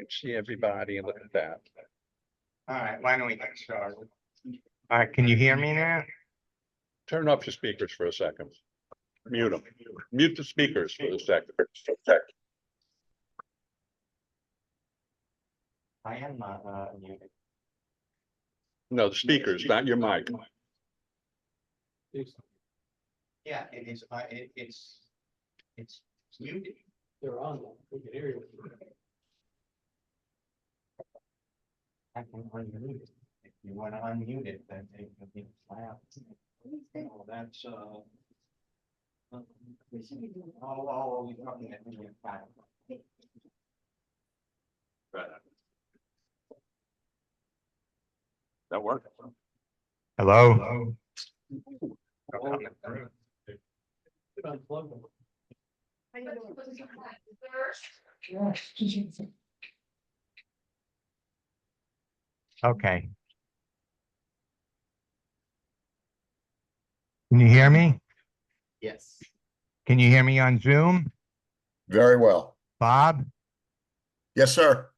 See everybody and look at that. All right, why don't we get started? All right, can you hear me now? Turn off your speakers for a second. Mute them. Mute the speakers for a second. I am muted. No, the speakers, not your mic. Yeah, it is, it's muted. They're on, we can hear you. I can unmute it. If you want to unmute it, then it can be loud. Oh, that's, Oh, you're talking at me. That work? Hello? unplug them. Okay. Can you hear me? Yes. Can you hear me on Zoom? Very well. Bob? Yes, sir.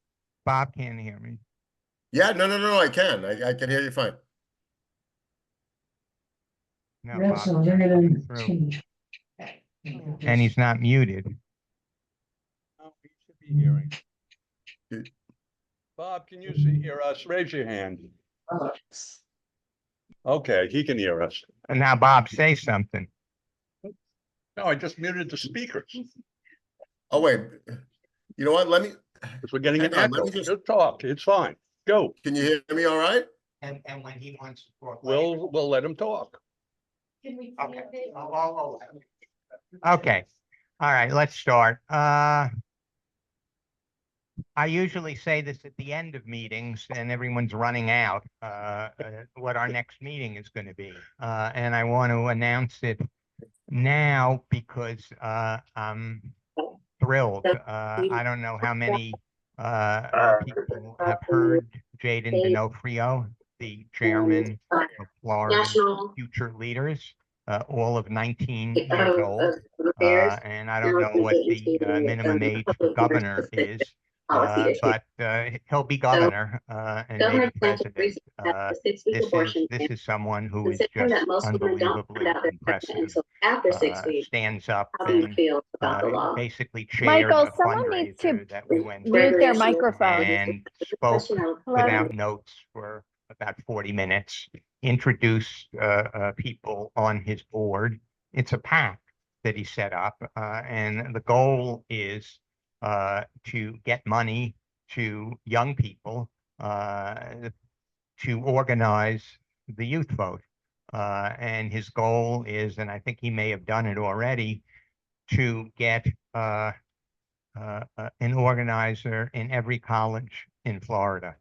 Bob can't hear me. Yeah, no, I can. I can hear you fine. No, Bob's not coming through. And he's not muted. No, he should be hearing. Bob, can you hear us? Raise your hand. Okay, he can hear us. And now Bob, say something. No, I just muted the speakers Oh, wait. You know what? Let me, because we're getting an Hang on, let echo. me just- Just talk. It's fine. Go. can you hear me all right? And when he wants to talk. We'll let him talk. Okay. Okay, all right, let's start. I usually say this at the end of meetings and everyone's running out, what our next meeting is going to be. And I want to announce it now because I'm thrilled. I don't know how many people have heard Jaden D'Onofrio, the chairman of Florida's Future Leaders, all of 19 years old. And I don't know what the minimum age for governor is, but he'll be governor and maybe president. This is someone who is just unbelievably impressive. Stands up and basically chaired Michael, a someone needs to fundraiser that we went mute to their microphone. and spoke without notes for about 40 minutes, introduced people on his board. It's a PAC that he set up, and the goal is to get money to young people to organize the youth vote. And his goal is, and I think he may have done it already, to get an organizer in every college in Florida.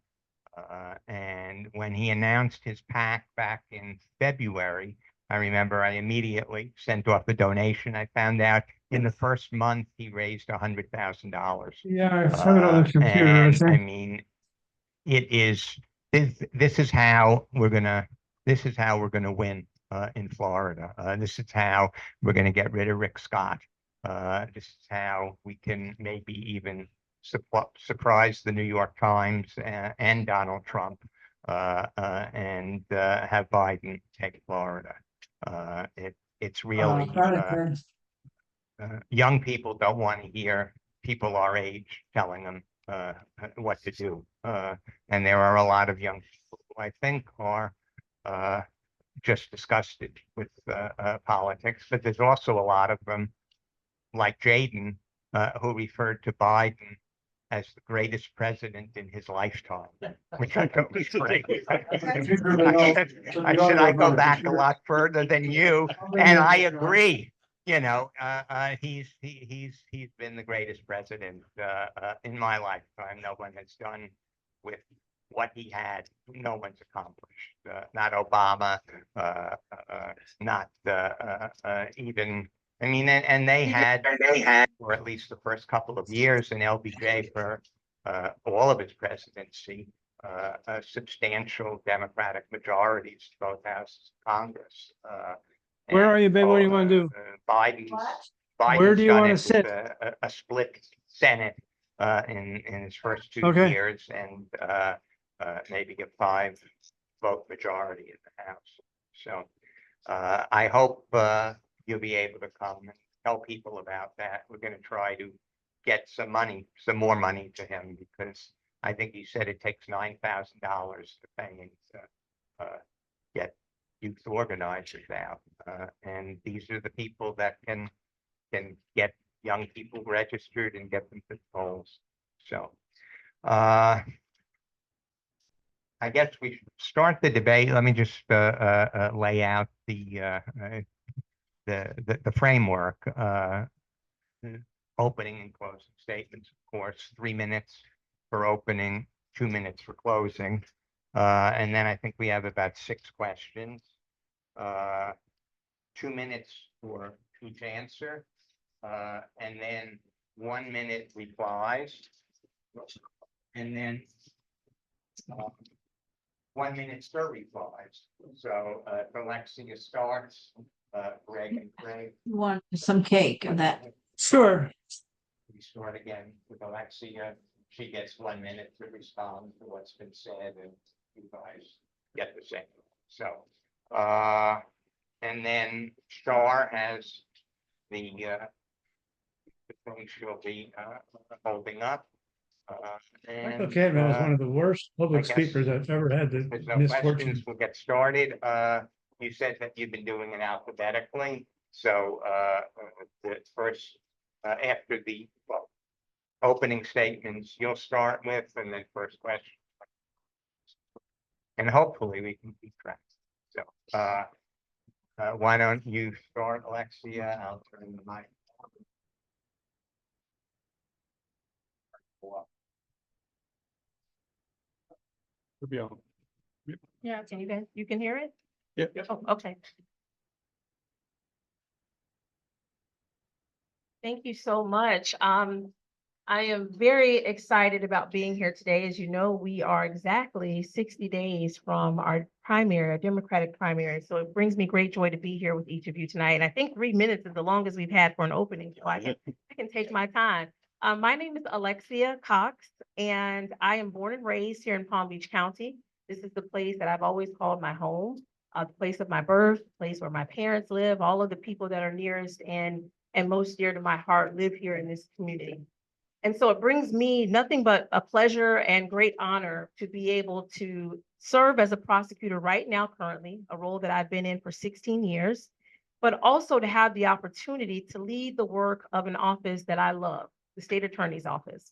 And when he announced his PAC back in February, I remember I immediately sent off the donation. I found out in the first month he raised $100,000. Yeah, I saw it on the computer. I And I think. mean, it is this is how we're gonna win in Florida. This is how we're gonna get rid of Rick Scott. This is how we can maybe even surprise the New York Times and Donald Trump and have Biden take Florida. It's really young people don't want to hear people our age telling them what to do. And there are a lot of young people who I think are just disgusted with politics, but there's also a lot of them like Jaden who referred to Biden as the greatest president in his lifetime, which I thought was great. I said I go back a lot further than you, and I agree. You know, he's been the greatest president in my lifetime. No one has done with what he had. No one's accomplished. Not Obama. Not even. I mean, and they had, or at least the first couple of years in LBJ for all of its presidency, substantial Democratic majorities, both houses of Congress. Where are you, babe? What do you want to do? Biden's Where do you done wanna it with sit? a split Senate in his first 2 Okay. years and maybe get 5 vote majority in the House. So I hope you'll be able to come and tell people about that. We're going to try to get some more money to him, because I think he said it takes $9,000 to pay him to get youth organizers out. And these are the people that can get young people registered and get them to the polls. So I guess we should start the debate. Let me just lay out the framework. Opening and closing statements, of course, 3 minutes for opening, 2 minutes for closing. And then I think we have about 6 questions. 2 minutes for each answer. And then 1 minute replies. And then 1 minute stir replies. So if Alexia starts, Greg and Craig. You want some cake of that? Sure. We start again with Alexia. She gets 1 minute to respond to what's been said, and you guys get the same. So, and then Star has the thing she'll be holding up. Michael Cadwell is one of the worst public I guess speakers I've ever had the there's no misfortune. questions. We'll get started. You said that you've been doing it alphabetically. So the first, after the opening statements, you'll start with, and then first question. And hopefully we can keep track. So why don't you start, Alexia? I'll turn the mic. Should be on. Yeah, can you can hear it? Yeah. Oh, okay. Thank you so much. I am very excited about being here today. As you know, we are exactly 60 days from our primary, our Democratic primary. So it brings me great joy to be here with each of you tonight. And I think 3 minutes is the longest we've had for an opening, so I can take my time. My name is Alexia Cox, and I am born and raised here in Palm Beach County. This is the place that I've always called my home, the place of my birth, the place where my parents live. All of the people that are nearest and most dear to my heart live here in this community. And so it brings me nothing but a pleasure and great honor to be able to serve as a prosecutor right now, currently, a role that I've been in for 16 years, but also to have the opportunity to lead the work of an office that I love, the State Attorney's Office.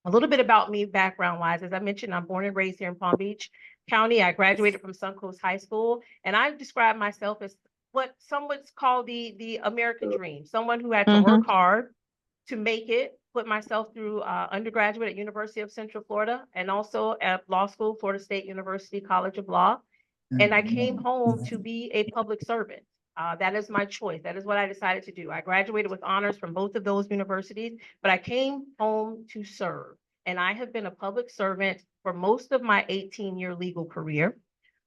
A little bit about me background-wise. As I mentioned, I'm born and raised here in Palm Beach County. I graduated from Suncoast High School, and I describe myself as what some would call the American dream, someone who had to work hard to make it, put myself through undergraduate at University of Central Florida, and also at law school, Florida State University College of Law. And I came home to be a public servant. That is my choice. That is what I decided to do. I graduated with honors from both of those universities, but I came home to serve. And I have been a public servant for most of my 18-year legal career.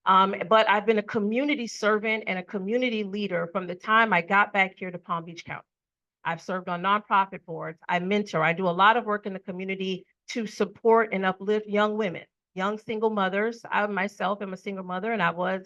But I've been a community servant and a community leader from the time I got back here to Palm Beach County. I've served on nonprofit boards. I mentor. I do a lot of work in the community to support and uplift young women, young single mothers. I myself am a single mother, and I was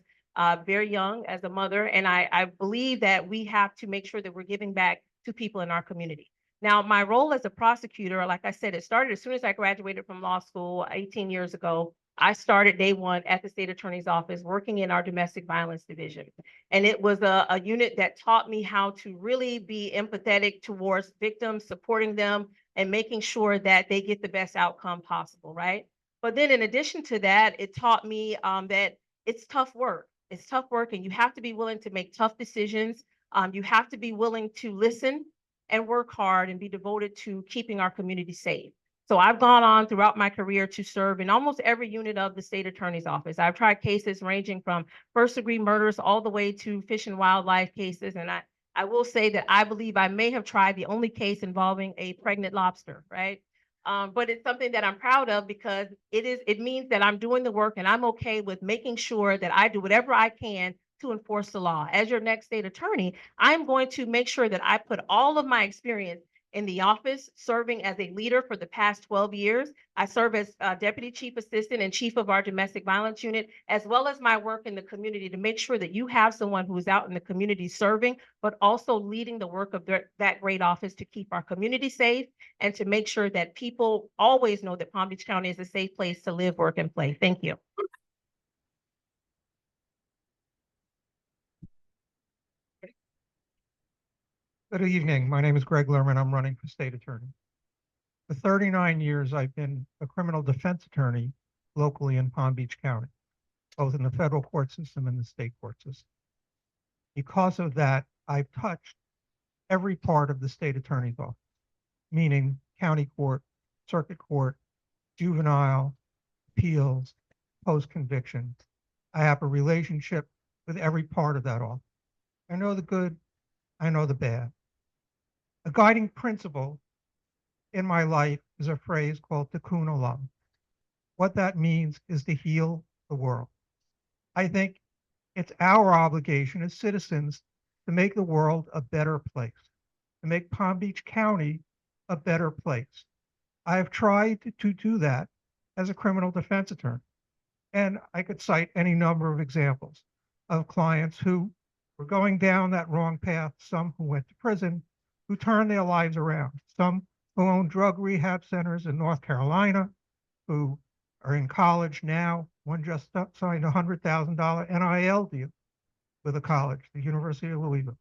very young as a mother. And I believe that we have to make sure that we're giving back to people in our community. Now, my role as a prosecutor, like I said, it started as soon as I graduated from law school 18 years ago. I started day one at the State Attorney's Office working in our domestic violence division. And it was a unit that taught me how to really be empathetic towards victims, supporting them, and making sure that they get the best outcome possible, right? But then in addition to that, it taught me that it's tough work. It's tough work, and you have to be willing to make tough decisions. You have to be willing to listen and work hard and be devoted to keeping our community safe. So I've gone on throughout my career to serve in almost every unit of the State Attorney's Office. I've tried cases ranging from first-degree murders all the way to fish and wildlife cases. And I will say that I believe I may have tried the only case involving a pregnant lobster, right? But it's something that I'm proud of, because it means that I'm doing the work, and I'm okay with making sure that I do whatever I can to enforce the law. As your next state attorney, I'm going to make sure that I put all of my experience in the office, serving as a leader for the past 12 years. I serve as Deputy Chief Assistant and Chief of our Domestic Violence Unit, as well as my work in the community to make sure that you have someone who is out in the community serving, but also leading the work of that great office to keep our community safe and to make sure that people always know that Palm Beach County is a safe place to live, work, and play. Thank you. Good evening. My name is Greg Lerman. I'm running for state attorney. For 39 years, I've been a criminal defense attorney locally in Palm Beach County, both in the federal court system and the state court system. Because of that, I've touched every part of the state attorney's office, meaning county court, circuit court, juvenile, appeals, post-conviction. I have a relationship with every part of that office. I know the good, I know the bad. A guiding principle in my life is a phrase called tikkun olam. What that means is to heal the world. I think it's our obligation as citizens to make the world a better place, to make Palm Beach County a better place. I have tried to do that as a criminal defense attorney. And I could cite any number of examples of clients who were going down that wrong path, some who went to prison, who turned their lives around, some who own drug rehab centers in North Carolina, who are in college now. One just signed a $100,000 NIL deal with a college, the University of Louisville.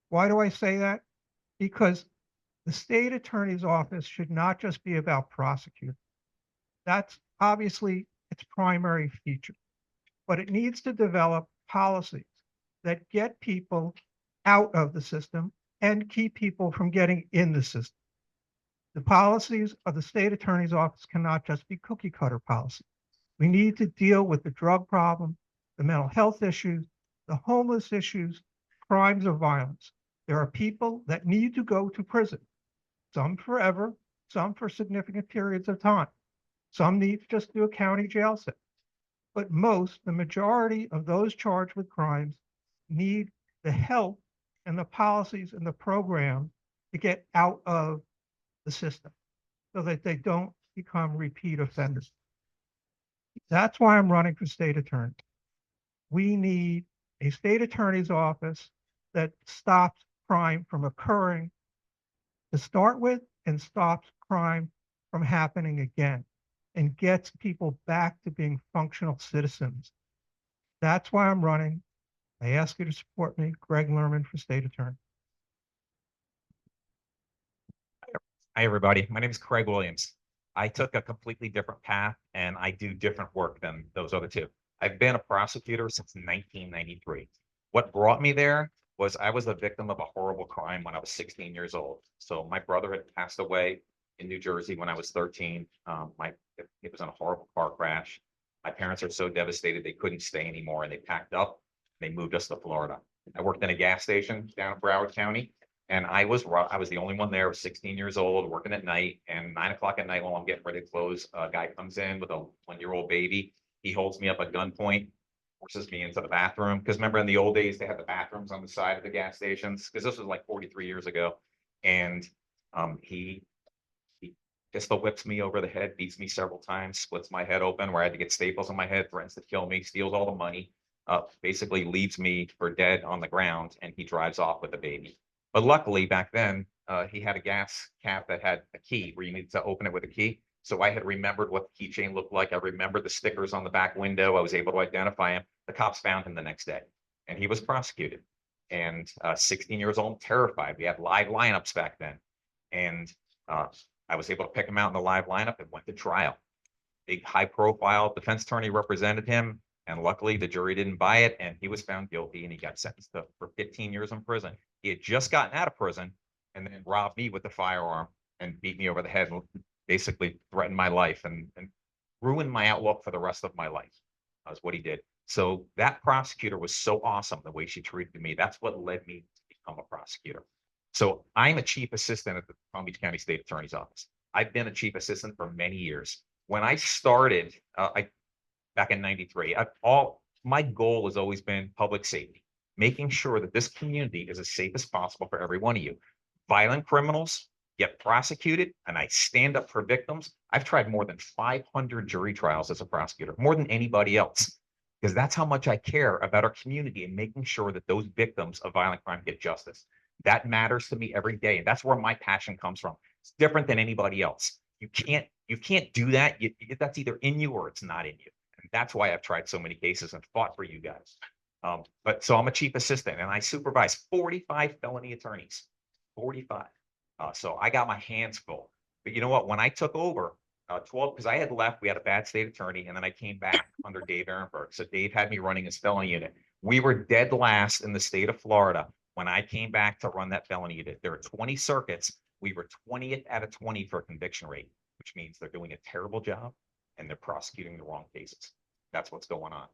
Why do I say that? Because the state attorney's office should not just be about prosecuting. That's obviously its primary feature, but it needs to develop policies that get people out of the system and keep people from getting in the system. The policies of the state attorney's office cannot just be cookie cutter policies. We need to deal with the drug problem, the mental health issues, the homeless issues, crimes of violence. There are people that need to go to prison, some forever, some for significant periods of time. Some need to just do a county jail sentence. But the majority of those charged with crimes need the help and the policies and the program to get out of the system so that they don't become repeat offenders. That's why I'm running for state attorney. We need a state attorney's office that stops crime from occurring to start with and stops crime from happening again and gets people back to being functional citizens. That's why I'm running. I ask you to support me, Greg Lerman for state attorney. Hi, everybody. My name is Craig Williams. I took a completely different path and I do different work than those other two. I've been a prosecutor since 1993. What brought me there was I was a victim of a horrible crime when I was 16 years old. So my brother had passed away in New Jersey when I was 13. It was in a horrible car crash. My parents are so devastated they couldn't stay anymore and they packed up. They moved us to Florida. I worked in a gas station down in Broward County, and I was the only one there. I was 16 years old, working at night, and 9 o'clock at night while I'm getting ready to close, a guy comes in with a 1-year-old baby. He holds me up at gunpoint, forces me into the bathroom. Because remember, in the old days, they had the bathrooms on the side of the gas stations. Because this was like 43 years ago, and he pistol whips me over the head, beats me several times, splits my head open, where I had to get staples on my head, threatens to kill me, steals all the money. Basically leaves me for dead on the ground, and he drives off with the baby. But luckily back then, he had a gas cap that had a key where you needed to open it with a key. So I had remembered what the keychain looked like. I remembered the stickers on the back window. I was able to identify him. The cops found him the next day, and he was prosecuted. And 16 years old, terrified. We had live lineups back then, and I was able to pick him out in the live lineup and went to trial. Big high-profile defense attorney represented him. And luckily, the jury didn't buy it, and he was found guilty, and he got sentenced for 15 years in prison. He had just gotten out of prison and then robbed me with a firearm and beat me over the head and basically threatened my life and ruined my outlook for the rest of my life. That's what he did. So that prosecutor was so awesome, the way she treated me. That's what led me to become a prosecutor. So I'm a chief assistant at the Palm Beach County State Attorney's Office. I've been a chief assistant for many years. When I started, back in 93, my goal has always been public safety, making sure that this community is as safe as possible for every one of you. Violent criminals get prosecuted, and I stand up for victims. I've tried more than 500 jury trials as a prosecutor, more than anybody else, because that's how much I care about our community and making sure that those victims of violent crime get justice. That matters to me every day. And that's where my passion comes from. It's different than anybody else. You can't do that. That's either in you or it's not in you. And that's why I've tried so many cases and fought for you guys. But so I'm a chief assistant and I supervise 45 felony attorneys, 45. So I got my hands full. But you know what? When I took over 12, because I had left, we had a bad state attorney, and then I came back under Dave Ehrenberg. So Dave had me running his felony unit. We were dead last in the state of Florida when I came back to run that felony unit. There are 20 circuits. We were 20th out of 20 for conviction rate, which means they're doing a terrible job and they're prosecuting the wrong cases. That's what's going on.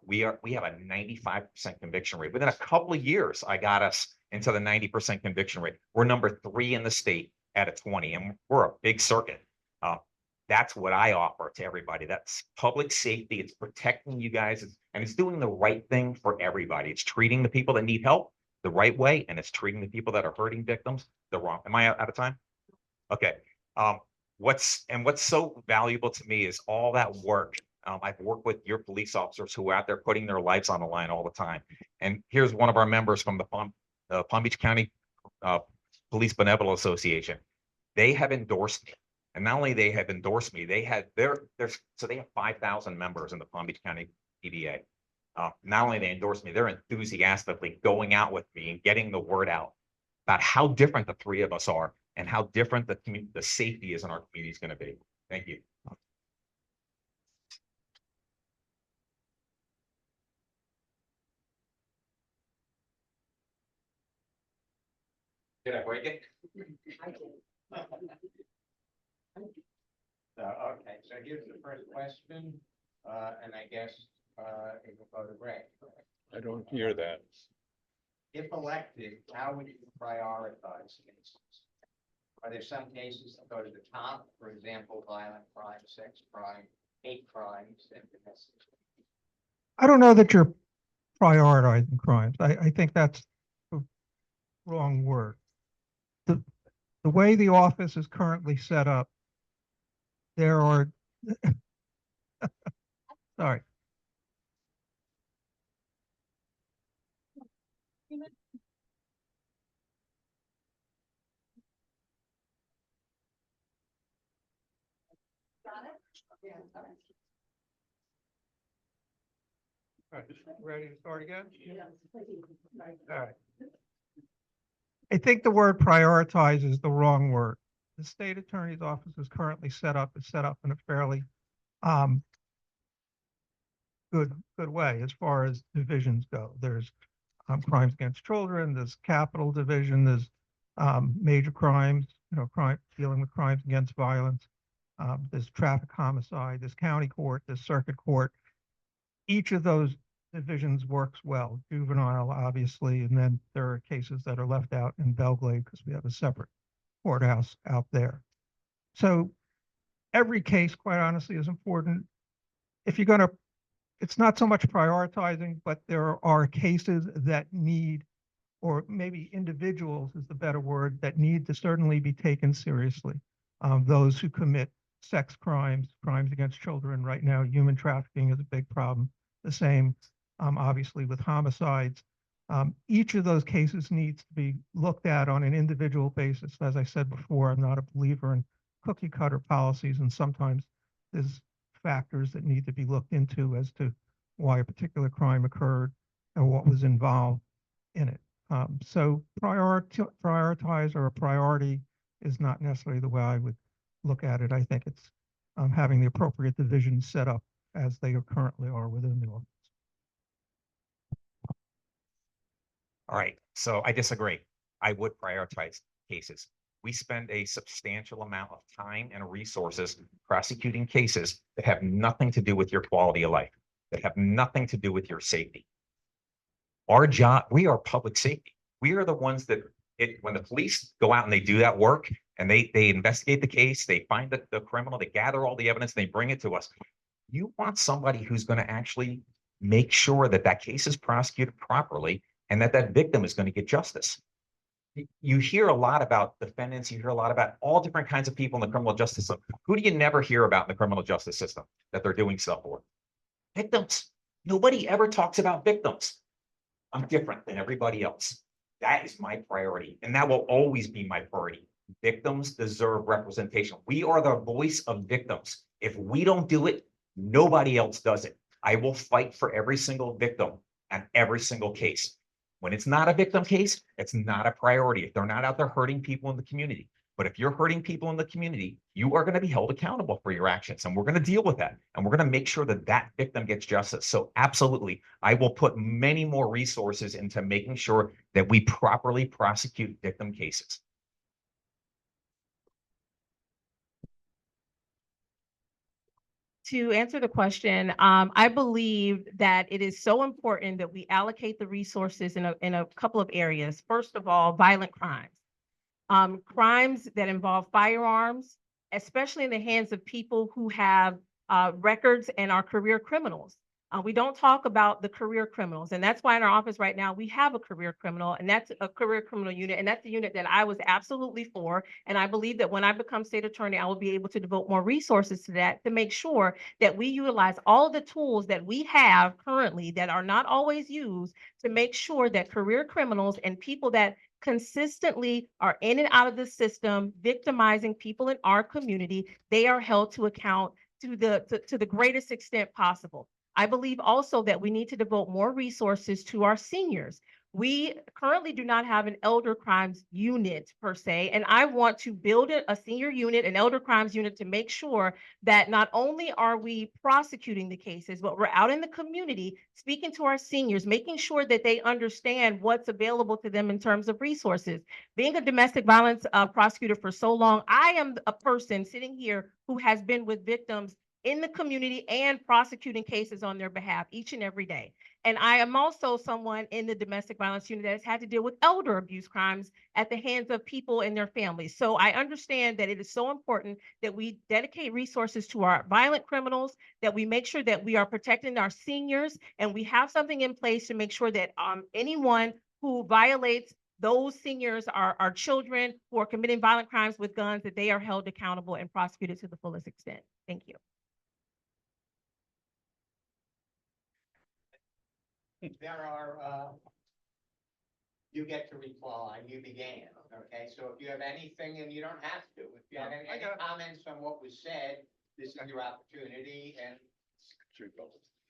We have a 95% conviction rate. Within a couple of years, I got us into the 90% conviction rate. We're number 3 in the state out of 20, and we're a big circuit. That's what I offer to everybody. That's public safety. It's protecting you guys, and it's doing the right thing for everybody. It's treating the people that need help the right way, and it's treating the people that are hurting victims the wrong. Am I out of time? Okay. What's so valuable to me is all that work. I've worked with your police officers who are out there putting their lives on the line all the time. And here's one of our members from the Palm Beach County Police Benevolent Association. They have endorsed me. And not only they have endorsed me, they have 5,000 members in the Palm Beach County PDA. Not only they endorse me, they're enthusiastically going out with me and getting the word out about how different the 3 of us are and how different the safety is in our community is going to be. Thank you. Did I break it? Okay, so here's the first question, and I guess it will go to Greg. I don't hear that. If elected, how would you prioritize cases? Are there some cases that go to the top, for example, violent crime, sex crime, hate crimes, and domestic? I don't know that you're prioritizing crimes. I think that's the wrong word. The way the office is currently set up, there are, sorry. All right, ready to start again? All right. I think the word prioritize is the wrong word. The state attorney's office is currently set up in a fairly good way as far as divisions go. There's crimes against children, there's capital division, there's major crimes, dealing with crimes against violence. There's traffic homicide, there's county court, there's circuit court. Each of those divisions works well. Juvenile, obviously, and then there are cases that are left out in Belgrade because we have a separate courthouse out there. So every case, quite honestly, is important. If you're going to, it's not so much prioritizing, but there are cases that need, or maybe individuals is the better word, that need to certainly be taken seriously. Those who commit sex crimes, crimes against children. Right now, human trafficking is a big problem. The same, obviously, with homicides. Each of those cases needs to be looked at on an individual basis. As I said before, I'm not a believer in cookie cutter policies, and sometimes there's factors that need to be looked into as to why a particular crime occurred and what was involved in it. So prioritize or a priority is not necessarily the way I would look at it. I think it's having the appropriate divisions set up as they currently are within the office. All right, so I disagree. I would prioritize cases. We spend a substantial amount of time and resources prosecuting cases that have nothing to do with your quality of life, that have nothing to do with your safety. Our job, we are public safety. We are the ones that, when the police go out and they do that work and they investigate the case, they find the criminal, they gather all the evidence, they bring it to us. You want somebody who's going to actually make sure that that case is prosecuted properly and that that victim is going to get justice. You hear a lot about defendants, you hear a lot about all different kinds of people in the criminal justice system. Who do you never hear about in the criminal justice system that they're doing stuff for? Victims. Nobody ever talks about victims. I'm different than everybody else. That is my priority, and that will always be my priority. Victims deserve representation. We are the voice of victims. If we don't do it, nobody else does it. I will fight for every single victim and every single case. When it's not a victim case, it's not a priority. If they're not out there hurting people in the community. But if you're hurting people in the community, you are going to be held accountable for your actions, and we're going to deal with that. And we're going to make sure that that victim gets justice. So absolutely, I will put many more resources into making sure that we properly prosecute victim cases. To answer the question, I believe that it is so important that we allocate the resources in a couple of areas. First of all, violent crimes. Crimes that involve firearms, especially in the hands of people who have records and are career criminals. We don't talk about the career criminals, and that's why in our office right now, we have a career criminal, and that's a career criminal unit, and that's the unit that I was absolutely for. And I believe that when I become state attorney, I will be able to devote more resources to that to make sure that we utilize all of the tools that we have currently that are not always used to make sure that career criminals and people that consistently are in and out of the system, victimizing people in our community, they are held to account to the greatest extent possible. I believe also that we need to devote more resources to our seniors. We currently do not have an elder crimes unit per se, and I want to build a senior unit, an elder crimes unit, to make sure that not only are we prosecuting the cases, but we're out in the community speaking to our seniors, making sure that they understand what's available to them in terms of resources. Being a domestic violence prosecutor for so long, I am a person sitting here who has been with victims in the community and prosecuting cases on their behalf each and every day. And I am also someone in the domestic violence unit that has had to deal with elder abuse crimes at the hands of people and their families. So I understand that it is so important that we dedicate resources to our violent criminals, that we make sure that we are protecting our seniors, and we have something in place to make sure that anyone who violates those seniors, our children who are committing violent crimes with guns, that they are held accountable and prosecuted to the fullest extent. Thank you. There are, you get to reply, you began, okay? So if you have anything, and you don't have to, if you have any comments on what was said, this is your opportunity, and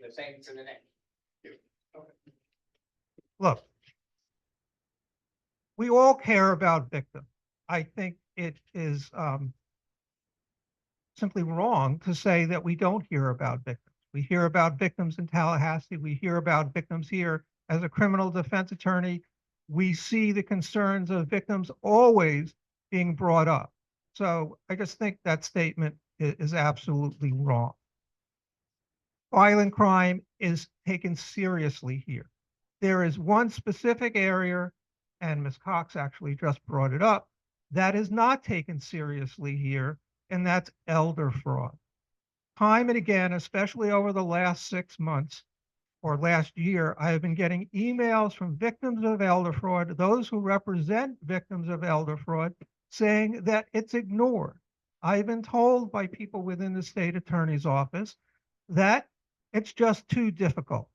the same for the next. Look, we all care about victims. I think it is simply wrong to say that we don't hear about victims. We hear about victims in Tallahassee. We hear about victims here. As a criminal defense attorney, we see the concerns of victims always being brought up. So I just think that statement is absolutely wrong. Violent crime is taken seriously here. There is one specific area, and Ms. Cox actually just brought it up, that is not taken seriously here, and that's elder fraud. Time and again, especially over the last 6 months or last year, I have been getting emails from victims of elder fraud, those who represent victims of elder fraud, saying that it's ignored. I've been told by people within the state attorney's office that it's just too difficult.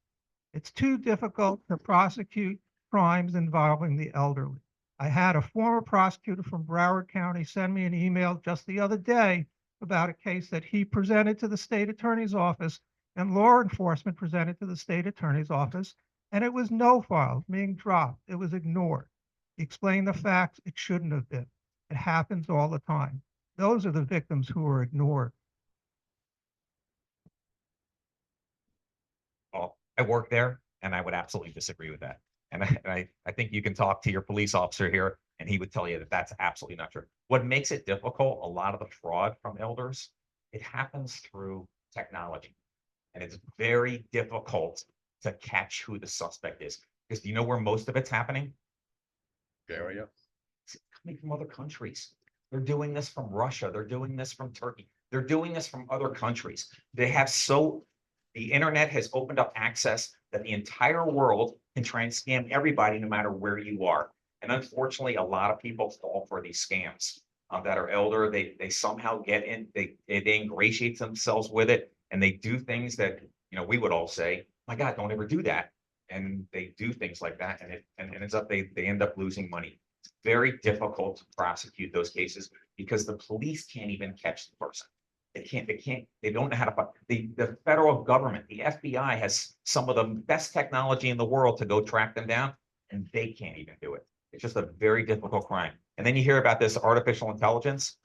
It's too difficult to prosecute crimes involving the elderly. I had a former prosecutor from Broward County send me an email just the other day about a case that he presented to the state attorney's office and law enforcement presented to the state attorney's office, and it was no file being dropped. It was ignored. He explained the facts. It shouldn't have been. It happens all the time. Those are the victims who are ignored. Well, I work there, and I would absolutely disagree with that. And I think you can talk to your police officer here, and he would tell you that that's absolutely not true. What makes it difficult, a lot of the fraud from elders, it happens through technology. And it's very difficult to catch who the suspect is. Because do you know where most of it's happening? Area. It's coming from other countries. They're doing this from Russia. They're doing this from Turkey. They're doing this from other countries. The internet has opened up access that the entire world can try and scam everybody no matter where you are. And unfortunately, a lot of people fall for these scams that are elder. They somehow get in, they ingratiate themselves with it, and they do things that, we would all say, my God, don't ever do that. And they do things like that, and it ends up, they end up losing money. It's very difficult to prosecute those cases because the police can't even catch the person. They don't know how to, the federal government, the FBI has some of the best technology in the world to go track them down, and they can't even do it. It's just a very difficult crime. And then you hear about this artificial intelligence.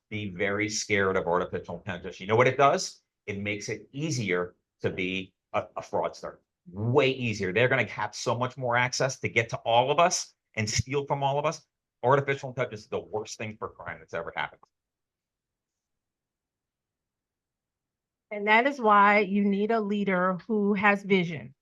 Be very scared of artificial intelligence. You know what it does? It makes it easier to be a fraudster. Way easier. They're going to have so much more access to get to all of us and steal from all of us. Artificial intelligence is the worst thing for crime that's ever happened. And that is why you need a leader who has vision.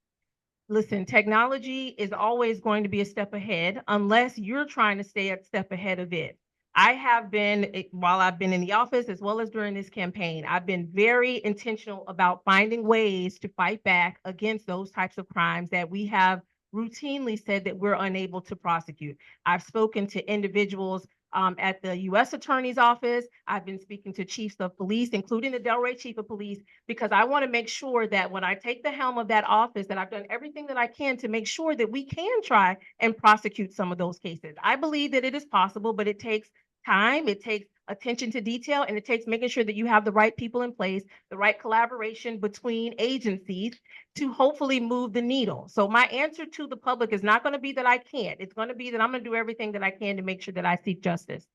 Listen, technology is always going to be a step ahead unless you're trying to stay a step ahead of it. I have been, while I've been in the office as well as during this campaign, I've been very intentional about finding ways to fight back against those types of crimes that we have routinely said that we're unable to prosecute. I've spoken to individuals at the U.S. Attorney's Office. I've been speaking to chiefs of police, including the Delray Chief of Police, because I want to make sure that when I take the helm of that office, that I've done everything that I can to make sure that we can try and prosecute some of those cases. I believe that it is possible, but it takes time, it takes attention to detail, and it takes making sure that you have the right people in place, the right collaboration between agencies to hopefully move the needle. So my answer to the public is not going to be that I can't. It's going to be that I'm going to do everything that I can to make sure that I seek justice.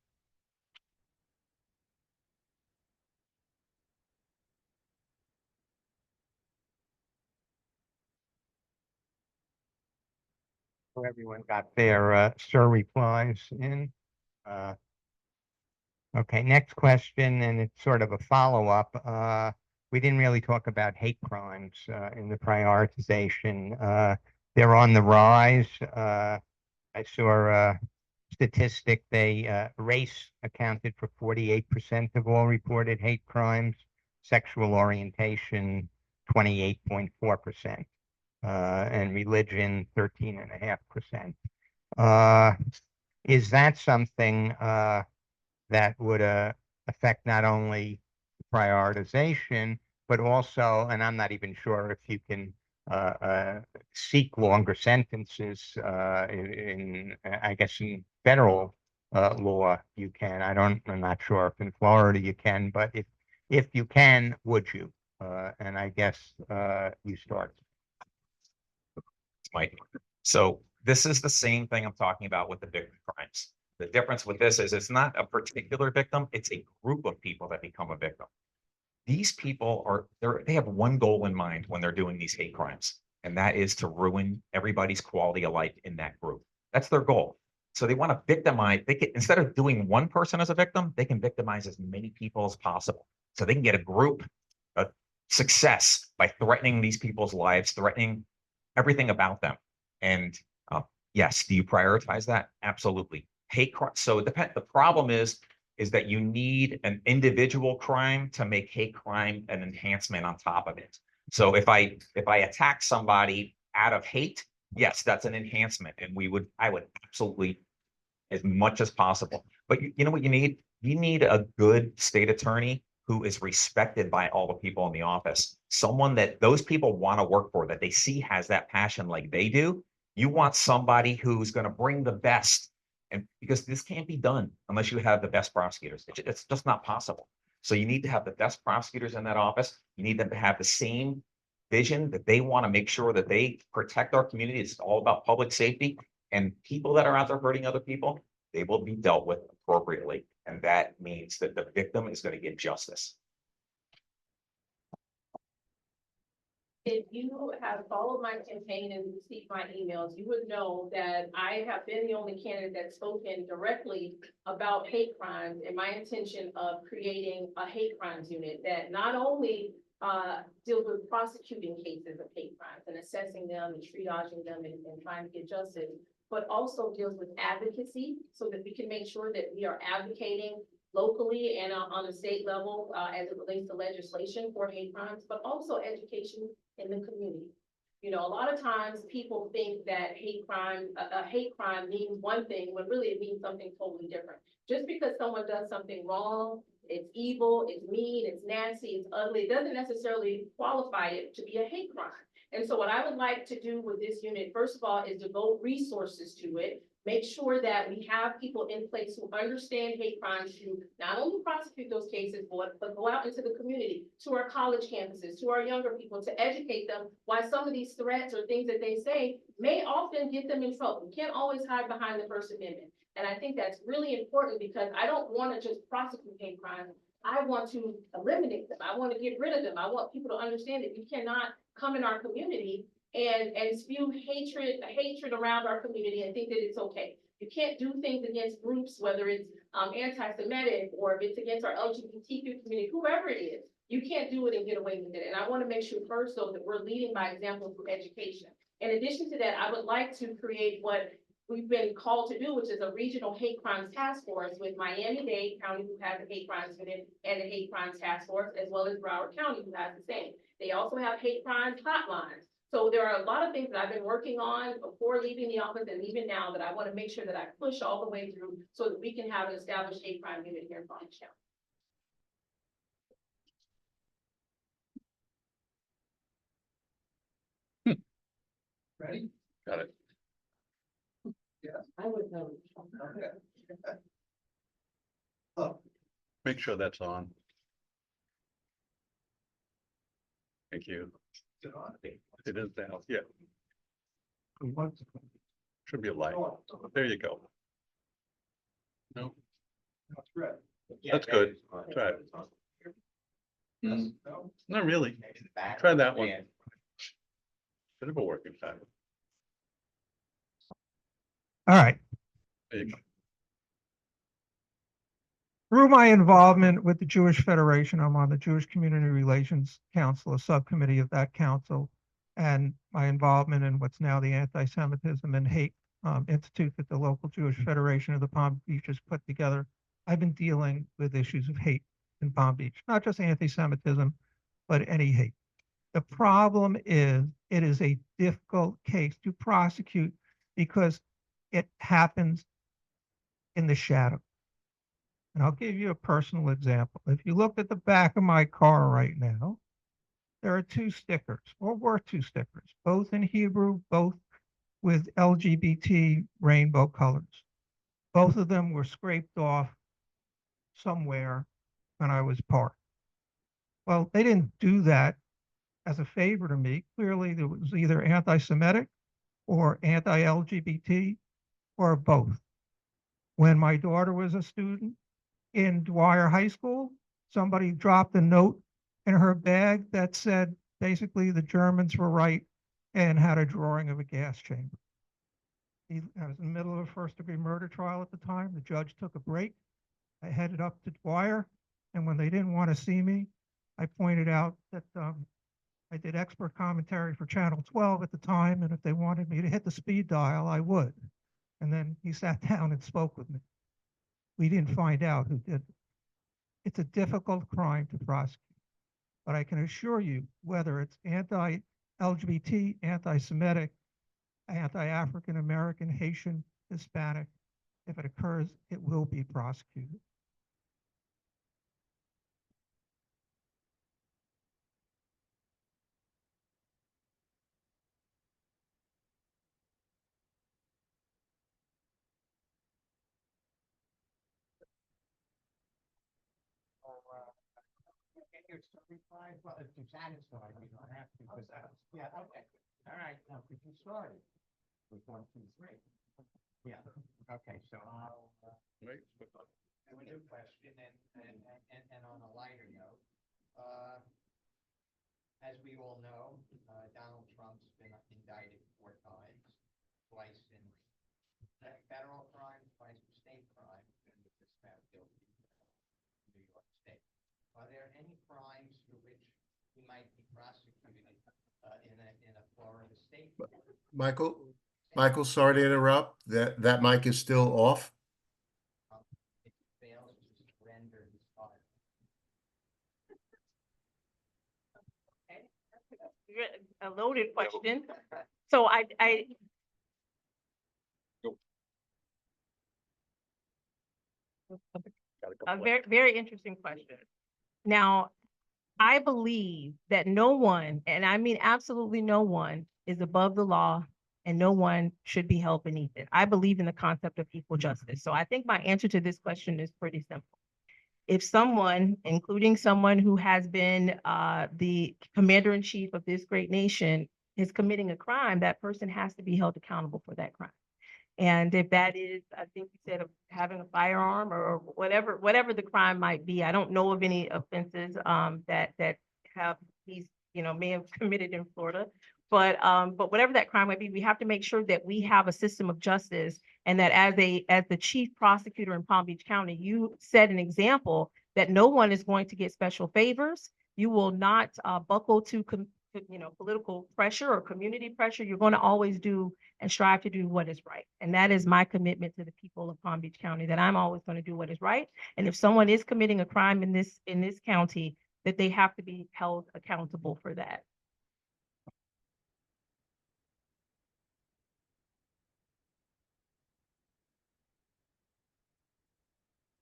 So everyone got their SIR replies in. Okay, next question, and it's sort of a follow-up. We didn't really talk about hate crimes in the prioritization. They're on the rise. I saw a statistic, race accounted for 48% of all reported hate crimes, sexual orientation, 28.4%, and religion, 13.5%. Is that something that would affect not only prioritization, but also, and I'm not even sure if you can seek longer sentences I guess in federal law you can. I'm not sure if in Florida you can, but if you can, would you? And I guess you start. Mike. So this is the same thing I'm talking about with the victim crimes. The difference with this is it's not a particular victim, it's a group of people that become a victim. These people they have one goal in mind when they're doing these hate crimes, and that is to ruin everybody's quality of life in that group. That's their goal. So they want to victimize, instead of doing one person as a victim, they can victimize as many people as possible. So they can get a group of success by threatening these people's lives, threatening everything about them. And yes, do you prioritize that? Absolutely. Hate crime. So the problem is that you need an individual crime to make hate crime an enhancement on top of it. So if I attack somebody out of hate, yes, that's an enhancement, and I would absolutely, as much as possible. But you know what you need? You need a good state attorney who is respected by all the people in the office. Someone that those people want to work for, that they see has that passion like they do. You want somebody who's going to bring the best. And because this can't be done unless you have the best prosecutors. It's just not possible. So you need to have the best prosecutors in that office. You need them to have the same vision that they want to make sure that they protect our community. It's all about public safety, and people that are out there hurting other people, they will be dealt with appropriately. And that means that the victim is going to get justice. If you have followed my campaign and received my emails, you would know that I have been the only candidate that's spoken directly about hate crimes and my intention of creating a hate crimes unit that not only deals with prosecuting cases of hate crimes and assessing them and triaging them and trying to get justice, but also deals with advocacy so that we can make sure that we are advocating locally and on a state level as it relates to legislation for hate crimes, but also education in the community. You know, a lot of times people think that a hate crime means one thing, when really it means something totally different. Just because someone does something wrong, it's evil, it's mean, it's nasty, it's ugly, it doesn't necessarily qualify it to be a hate crime. And so what I would like to do with this unit, first of all, is devote resources to it. Make sure that we have people in place who understand hate crimes to not only prosecute those cases, but go out into the community, to our college campuses, to our younger people, to educate them why some of these threats or things that they say may often get them in trouble. We can't always hide behind the First Amendment. And I think that's really important because I don't want to just prosecute hate crimes. I want to eliminate them. I want to get rid of them. I want people to understand that you cannot come in our community and spew hatred around our community and think that it's okay. You can't do things against groups, whether it's anti-Semitic or if it's against our LGBTQ community, whoever it is. You can't do it and get away with it. And I want to make sure first, though, that we're leading by example through education. In addition to that, I would like to create what we've been called to do, which is a regional hate crimes task force with Miami-Dade County, who has a hate crimes unit, and a hate crimes task force, as well as Broward County, who has the same. They also have hate crimes hotlines. So there are a lot of things that I've been working on before leaving the office and even now that I want to make sure that I push all the way through so that we can have an established hate crime unit here in Palm Beach County. Ready? Got it. I would know. Make sure that's on. Thank you. It is now, yeah. Should be a light. There you go. No, That's red. that's good. Try it. No? Not really. Try that one. Bit of a working time. All right. There you go. Through my involvement with the Jewish Federation, I'm on the Jewish Community Relations Council, a subcommittee of that council, and my involvement in what's now the Anti-Semitism and Hate Institute that the local Jewish Federation of the Palm Beach has put together. I've been dealing with issues of hate in Palm Beach, not just anti-Semitism, but any hate. The problem is it is a difficult case to prosecute because it happens in the shadow. And I'll give you a personal example. If you look at the back of my car right now, there are two stickers, or were two stickers, both in Hebrew, both with LGBT rainbow colors. Both of them were scraped off somewhere when I was parked. Well, they didn't do that as a favor to me. Clearly, there was either anti-Semitic or anti-LGBT or both. When my daughter was a student in Dwyer High School, somebody dropped a note in her bag that said basically the Germans were right and had a drawing of a gas chamber. I was in the middle of a first-degree murder trial at the time. The judge took a break. I headed up to Dwyer, and when they didn't want to see me, I pointed out that I did expert commentary for Channel 12 at the time, and if they wanted me to hit the speed dial, I would. And then he sat down and spoke with me. We didn't find out who did it. It's a difficult crime to prosecute, but I can assure you, whether it's anti-LGBT, anti-Semitic, anti-African American, Haitian, Hispanic, if it occurs, it will be prosecuted. Well, if you're satisfied, you don't have to, because yeah, okay. All right, now we can start it. With 1, 2, 3. Yeah, okay, so I'll, Right. have a new question and on a lighter note. As we all know, Donald Trump's been indicted 4 times, twice in federal crime, twice for state crime, and was just found guilty in New York State. Are there any crimes for which he might be prosecuted in a Florida state court? Michael, sorry to interrupt. That mic is still off. If he fails to surrender his file. a loaded question. So I Got a a couple very, very interesting question. Now, I believe that no one, and I mean absolutely no one, is above the law and no one should be held beneath it. I believe in the concept of equal justice. So I think my answer to this question is pretty simple. If someone, including someone who has been the commander-in-chief of this great nation, is committing a crime, that person has to be held accountable for that crime. And if that is, I think you said of having a firearm or whatever the crime might be, I don't know of any offenses that have these, may have committed in Florida. But whatever that crime might be, we have to make sure that we have a system of justice, and that as the chief prosecutor in Palm Beach County, you set an example that no one is going to get special favors. You will not buckle to political pressure or community pressure. You're going to always do and strive to do what is right. And that is my commitment to the people of Palm Beach County, that I'm always going to do what is right. And if someone is committing a crime in this county, that they have to be held accountable for that.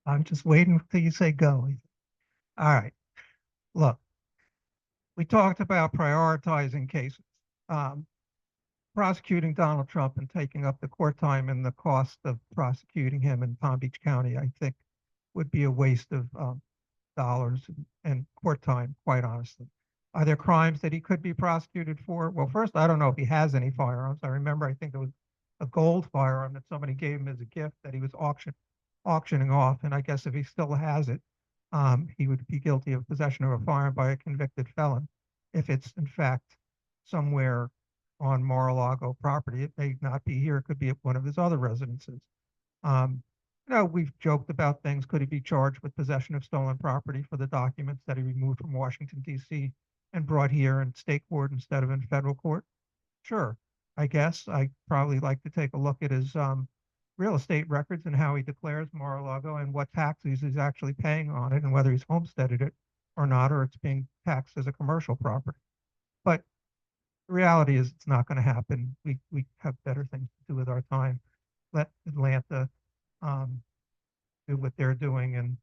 I'm just waiting till you say go. All right. Look, we talked about prioritizing cases. Prosecuting Donald Trump and taking up the court time and the cost of prosecuting him in Palm Beach County, I think would be a waste of dollars and court time, quite honestly. Are there crimes that he could be prosecuted for? Well, first, I don't know if he has any firearms. I remember, I think it was a gold firearm that somebody gave him as a gift that he was auctioning off. And I guess if he still has it, he would be guilty of possession of a firearm by a convicted felon. If it's in fact somewhere on Mar-a-Lago property, it may not be here. It could be at one of his other residences. We've joked about things. Could he be charged with possession of stolen property for the documents that he removed from Washington, D.C. and brought here in state court instead of in federal court? Sure. I guess I'd probably like to take a look at his real estate records and how he declares Mar-a-Lago and what taxes he's actually paying on it and whether he's homesteaded it or not, or it's being taxed as a commercial property. But the reality is it's not going to happen. We have better things to do with our time. Let Atlanta do what they're doing and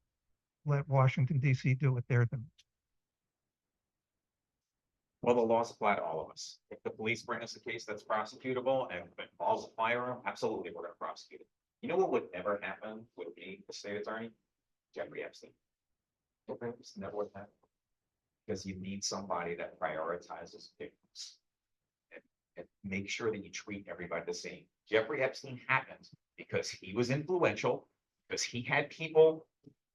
let Washington, D.C. do what they're doing. Well, the laws apply to all of us. If the police bring us a case that's prosecutable and if it involves a firearm, absolutely, we're gonna prosecute it. You know what would never happen with me, the state attorney? Jeffrey Epstein. It's never would happen. Because you need somebody that prioritizes victims. And make sure that you treat everybody the same. Jeffrey Epstein happened because he was influential, because he had people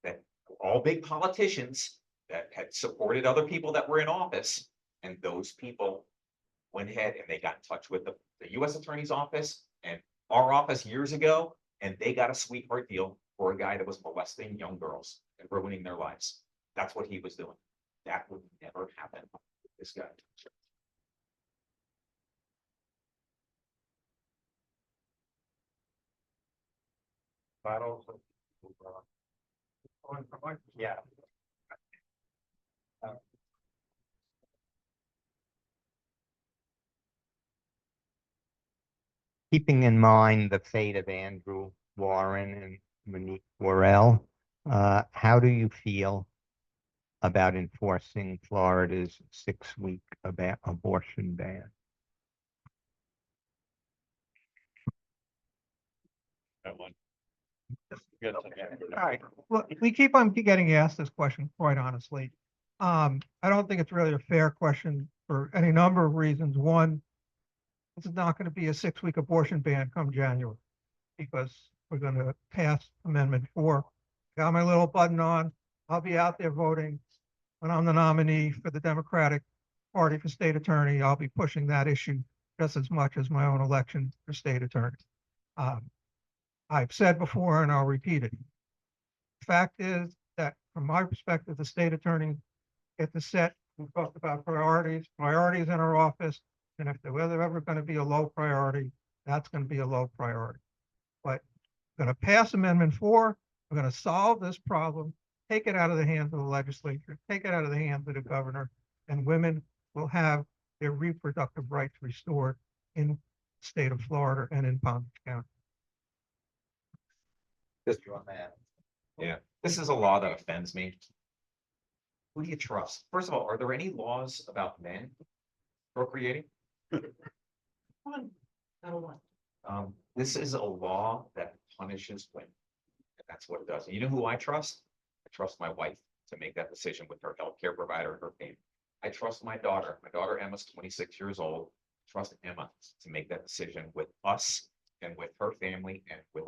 that were all big politicians that had supported other people that were in office. And those people went ahead and they got in touch with the U.S. Attorney's Office and our office years ago, and they got a sweetheart deal for a guy that was molesting young girls and ruining their lives. That's what he was doing. That would never happen with this guy. Yeah. Keeping in mind the fate of Andrew Warren and Monique Worrell, how do you feel about enforcing Florida's 6-week abortion ban? That one. All right. Well, we keep on getting asked this question, quite honestly. I don't think it's really a fair question for any number of reasons. One, this is not going to be a 6-week abortion ban come January because we're going to pass Amendment 4. Got my little button on. I'll be out there voting. When I'm the nominee for the Democratic Party for state attorney, I'll be pushing that issue just as much as my own election for state attorney. I've said before and I'll repeat it. The fact is that from my perspective, the state attorney get to set, we talked about priorities in our office. And if there was ever going to be a low priority, that's going to be a low priority. But we're going to pass Amendment 4. We're going to solve this problem, take it out of the hands of the legislature, take it out of the hands of the governor, and women will have their reproductive rights restored in the state of Florida and in Palm Beach County. Yeah, this is a law that offends me. Who do you trust? First of all, are there any laws about men procreating? This is a law that punishes women. And that's what it does. And you know who I trust? I trust my wife to make that decision with her healthcare provider and her family. I trust my daughter. My daughter Emma's 26 years old. Trust Emma to make that decision with us and with her family and with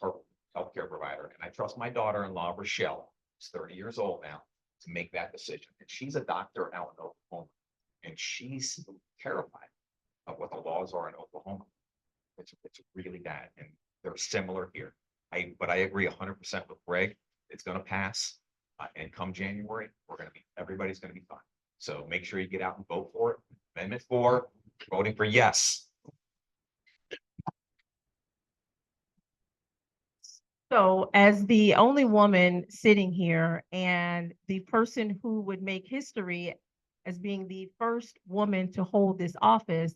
her healthcare provider. And I trust my daughter-in-law, Rochelle, who's 30 years old now, to make that decision. And she's a doctor out in Oklahoma. And she's terrified of what the laws are in Oklahoma. It's really bad. And they're similar here. But I agree 100% with Greg. It's going to pass. And come January, everybody's going to be fine. So make sure you get out and vote for it. Amendment 4, voting for yes. So as the only woman sitting here and the person who would make history as being the first woman to hold this office,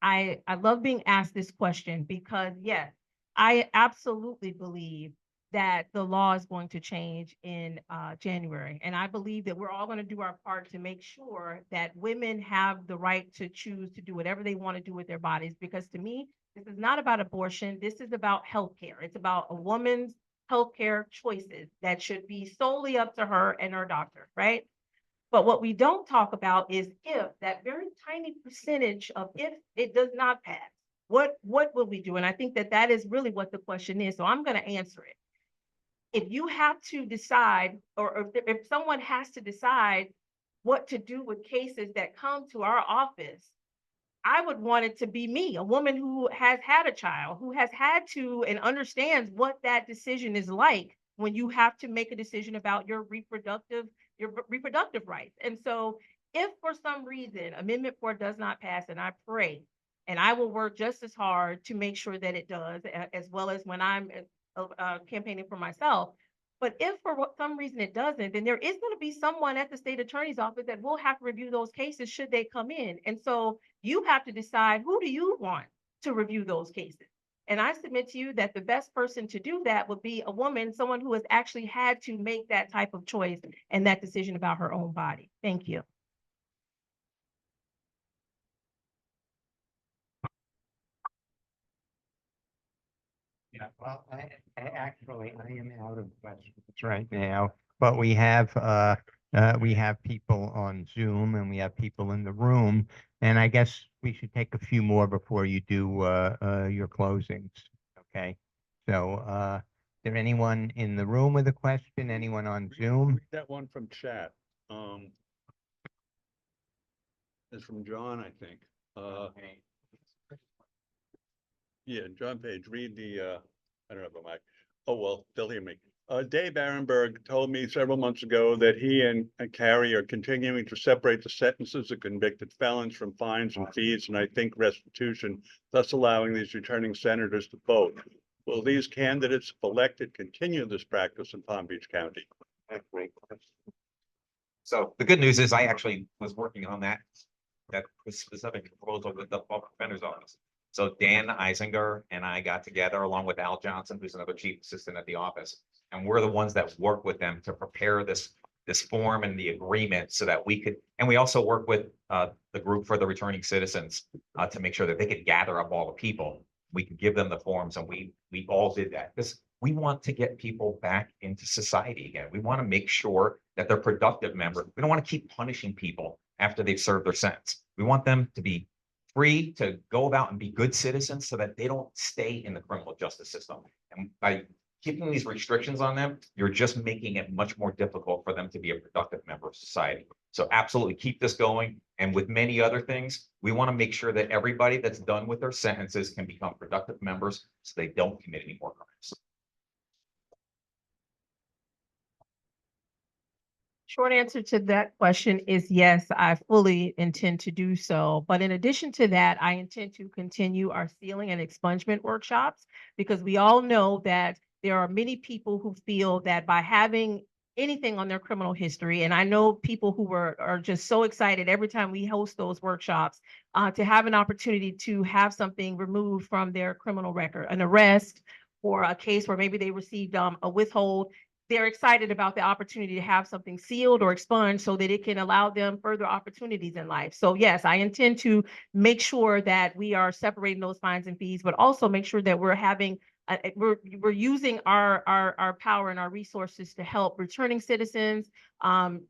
I love being asked this question because yes, I absolutely believe that the law is going to change in January. And I believe that we're all going to do our part to make sure that women have the right to choose to do whatever they want to do with their bodies. Because to me, this is not about abortion. This is about healthcare. It's about a woman's healthcare choices that should be solely up to her and her doctor, right? But what we don't talk about is if that very tiny percentage of if it does not pass, what will we do? And I think that that is really what the question is. So I'm going to answer it. If you have to decide, or if someone has to decide what to do with cases that come to our office, I would want it to be me, a woman who has had a child, who has had to and understands what that decision is like when you have to make a decision about your reproductive rights. And so if for some reason Amendment 4 does not pass, and I pray, and I will work just as hard to make sure that it does, as well as when I'm campaigning for myself. But if for some reason it doesn't, then there is going to be someone at the state attorney's office that will have to review those cases should they come in. And so you have to decide, who do you want to review those cases? And I submit to you that the best person to do that would be a woman, someone who has actually had to make that type of choice and that decision about her own body. Thank you. Yeah, well, I am out of questions right now, but we have people on Zoom and we have people in the room, and I guess we should take a few more before you do your closings. Okay, so is there anyone in the room with a question? Anyone on Zoom? Read that one from chat. It's from John, I think. Yeah, John Page, read the, I don't have a mic. Oh, well, they'll hear me. Dave Arenberg told me several months ago that he and Carrie are continuing to separate the sentences of convicted felons from fines and fees, and I think restitution, thus allowing these returning senators to vote. Will these candidates, if elected, continue this practice in Palm Beach County? Great question. So the good news is I actually was working on that specific proposal with the public defender's office. So Dan Eisinger and I got together along with Al Johnson, who's another chief assistant at the office. And we're the ones that work with them to prepare this form and the agreement so that we could, and we also work with the group for the returning citizens to make sure that they could gather up all the people. We could give them the forms, and we all did that because we want to get people back into society again. We want to make sure that they're productive members. We don't want to keep punishing people after they've served their sentence. We want them to be free to go about and be good citizens so that they don't stay in the criminal justice system. And by keeping these restrictions on them, you're just making it much more difficult for them to be a productive member of society. So absolutely keep this going. And with many other things, we want to make sure that everybody that's done with their sentences can become productive members so they don't commit any more crimes. Short answer to that question is yes, I fully intend to do so. But in addition to that, I intend to continue our sealing and expungement workshops because we all know that there are many people who feel that by having anything on their criminal history. And I know people who are just so excited every time we host those workshops to have an opportunity to have something removed from their criminal record, an arrest or a case where maybe they received a withhold. They're excited about the opportunity to have something sealed or expunged so that it can allow them further opportunities in life. So yes, I intend to make sure that we are separating those fines and fees, but also make sure that we're having we're using our power and our resources to help returning citizens,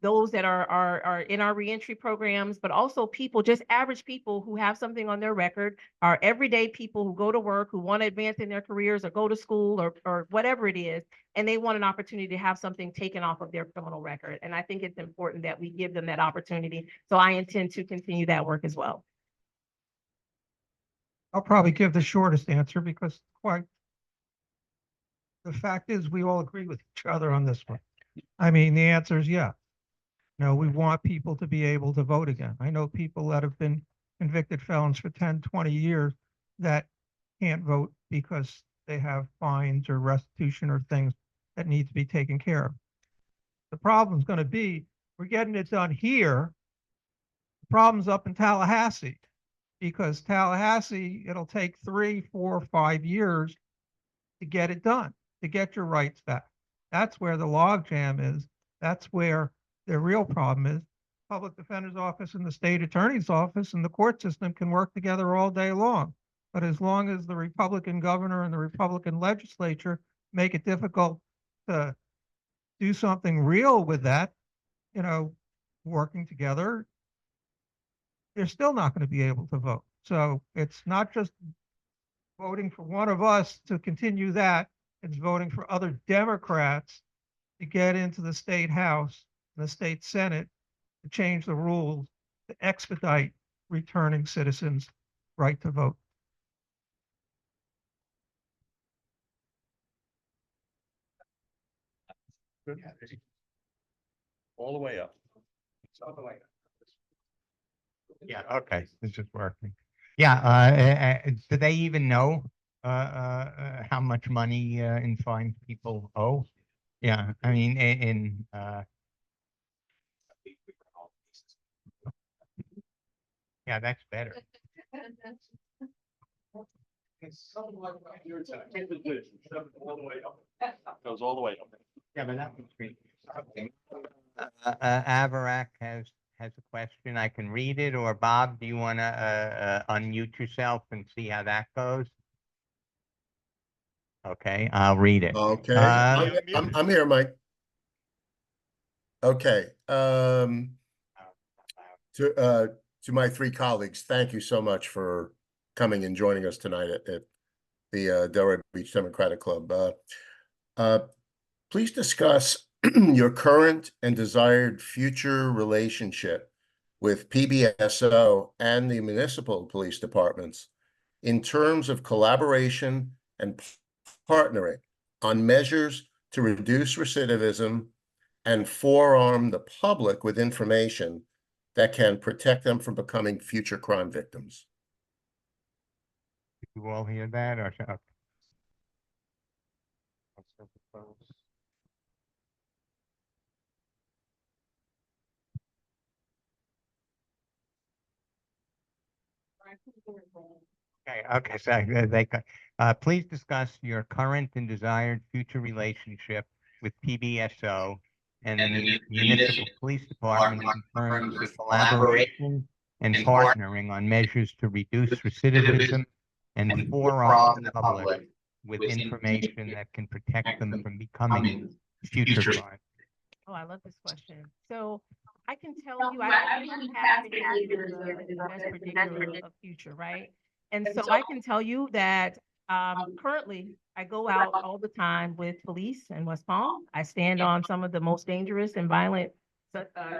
those that are in our reentry programs, but also people, just average people who have something on their record, our everyday people who go to work, who want to advance in their careers or go to school or whatever it is, and they want an opportunity to have something taken off of their criminal record. And I think it's important that we give them that opportunity. So I intend to continue that work as well. I'll probably give the shortest answer because the fact is we all agree with each other on this one. I mean, the answer is yeah. No, we want people to be able to vote again. I know people that have been convicted felons for 10, 20 years that can't vote because they have fines or restitution or things that need to be taken care of. The problem's going to be we're getting it done here. The problem's up in Tallahassee because Tallahassee, it'll take 3, 4, 5 years to get it done, to get your rights back. That's where the logjam is. That's where the real problem is. Public defender's office and the state attorney's office and the court system can work together all day long. But as long as the Republican governor and the Republican legislature make it difficult to do something real with that, you know, working together, they're still not going to be able to vote. So it's not just voting for one of us to continue that. It's voting for other Democrats to get into the state house and the state senate to change the rules to expedite returning citizens' right to vote. Good. All the way up. All the way. Yeah, okay, this is working. Yeah, do they even know how much money in fines people owe? Yeah, I mean, yeah, that's better. It's something like that here tonight. All the way up. Goes all the way up. Yeah, but that was great. Averack has a question. I can read it, or Bob, do you want to unmute yourself and see how that goes? Okay, I'll read it. Okay, Uh, I'm here, Mike. Okay, to my 3 colleagues, thank you so much for coming and joining us tonight at the Delray Beach Democratic Club. Please discuss your current and desired future relationship with PBSO and the municipal police departments in terms of collaboration and partnering on measures to reduce recidivism and forearm the public with information that can protect them from becoming future crime victims. you all hear that, or? Okay, so please discuss your current and desired future relationship with PBSO and the municipal police department in terms of collaboration and partnering on measures to reduce recidivism and forearm the public with information that can protect them from becoming future crime. Oh, I love this question. So I can tell you, I think past behavior is the best predictor of future, right? And so I can tell you that currently I go out all the time with police in West Palm. I stand on some of the most dangerous and violent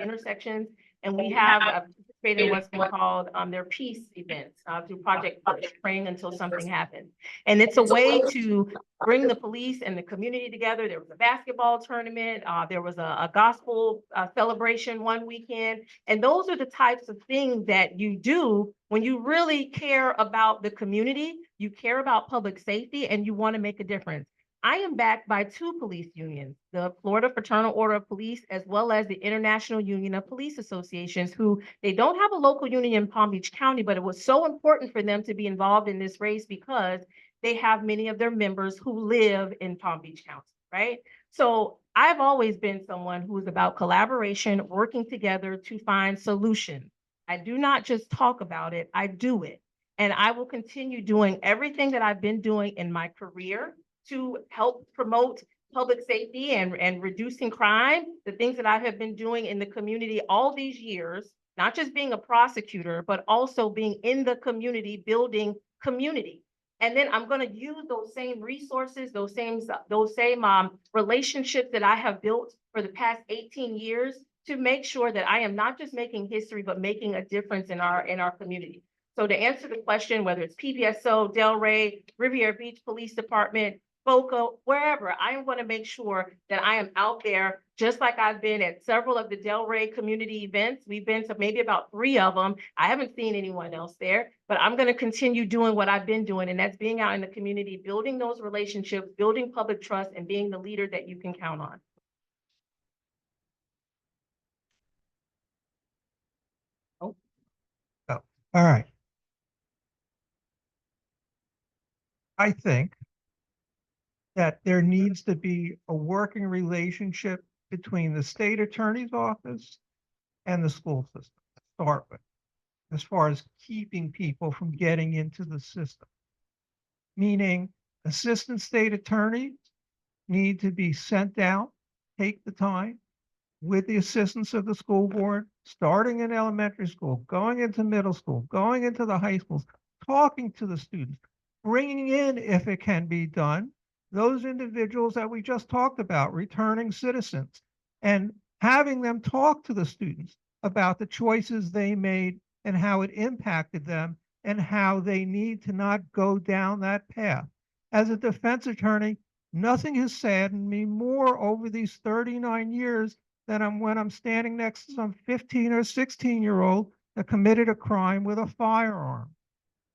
intersections, and we have participated in what's been called their peace events through Project Push, praying until something happens. And it's a way to bring the police and the community together. There was a basketball tournament. There was a gospel celebration one weekend. And those are the types of things that you do when you really care about the community, you care about public safety, and you want to make a difference. I am backed by two police unions, the Florida Fraternal Order of Police, as well as the International Union of Police Associations, who they don't have a local union in Palm Beach County, but it was so important for them to be involved in this race because they have many of their members who live in Palm Beach County, right? So I've always been someone who is about collaboration, working together to find solutions. I do not just talk about it, I do it. And I will continue doing everything that I've been doing in my career to help promote public safety and reducing crime, the things that I have been doing in the community all these years, not just being a prosecutor, but also being in the community, building community. And then I'm going to use those same resources, those same relationships that I have built for the past 18 years to make sure that I am not just making history, but making a difference in our community. So to answer the question, whether it's PBSO, Delray, Riviera Beach Police Department, FOCO, wherever, I am going to make sure that I am out there, just like I've been at several of the Delray community events. We've been to maybe about 3 of them. I haven't seen anyone else there, but I'm going to continue doing what I've been doing, and that's being out in the community, building those relationships, building public trust, and being the leader that you can count on. All right. I think that there needs to be a working relationship between the state attorney's office and the school system to start with, as far as keeping people from getting into the system. Meaning assistant state attorneys need to be sent out, take the time with the assistance of the school board, starting in elementary school, going into middle school, going into the high schools, talking to the students, bringing in, if it can be done, those individuals that we just talked about, returning citizens, and having them talk to the students about the choices they made and how it impacted them and how they need to not go down that path. As a defense attorney, nothing has saddened me more over these 39 years than when I'm standing next to some 15 or 16-year-old that committed a crime with a firearm.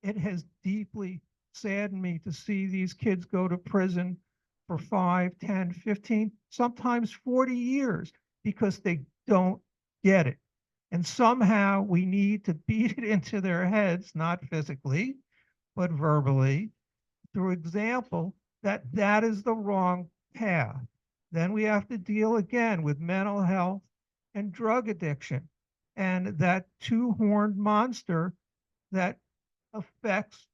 It has deeply saddened me to see these kids go to prison for 5, 10, 15, sometimes 40 years because they don't get it. And somehow we need to beat it into their heads, not physically, but verbally, through example, that that is the wrong path. Then we have to deal again with mental health and drug addiction and that two-horned monster that affects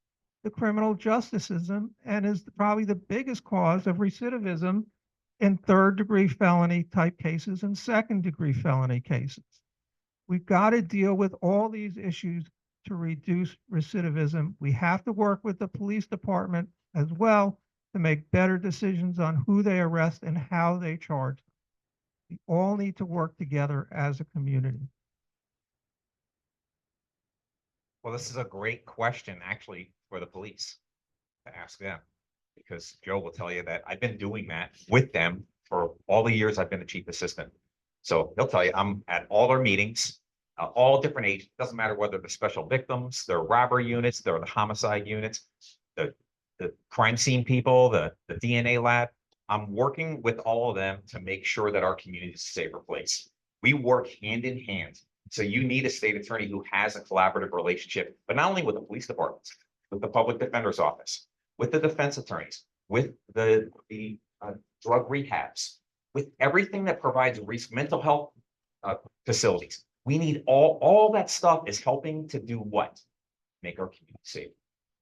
the criminal justice system and is probably the biggest cause of recidivism in third-degree felony type cases and second-degree felony cases. We've got to deal with all these issues to reduce recidivism. We have to work with the police department as well to make better decisions on who they arrest and how they charge them. We all need to work together as a community. Well, this is a great question, actually, for the police to ask them, because Joe will tell you that I've been doing that with them for all the years I've been the chief assistant. So he'll tell you I'm at all their meetings, all different ages. Doesn't matter whether they're special victims, they're robbery units, they're the homicide units, the crime scene people, the DNA lab. I'm working with all of them to make sure that our community is a safer place. We work hand in hand. So you need a state attorney who has a collaborative relationship, but not only with the police departments, with the public defender's office, with the defense attorneys, with the drug rehabs, with everything that provides mental health facilities. We need all that stuff is helping to do what? Make our community safe,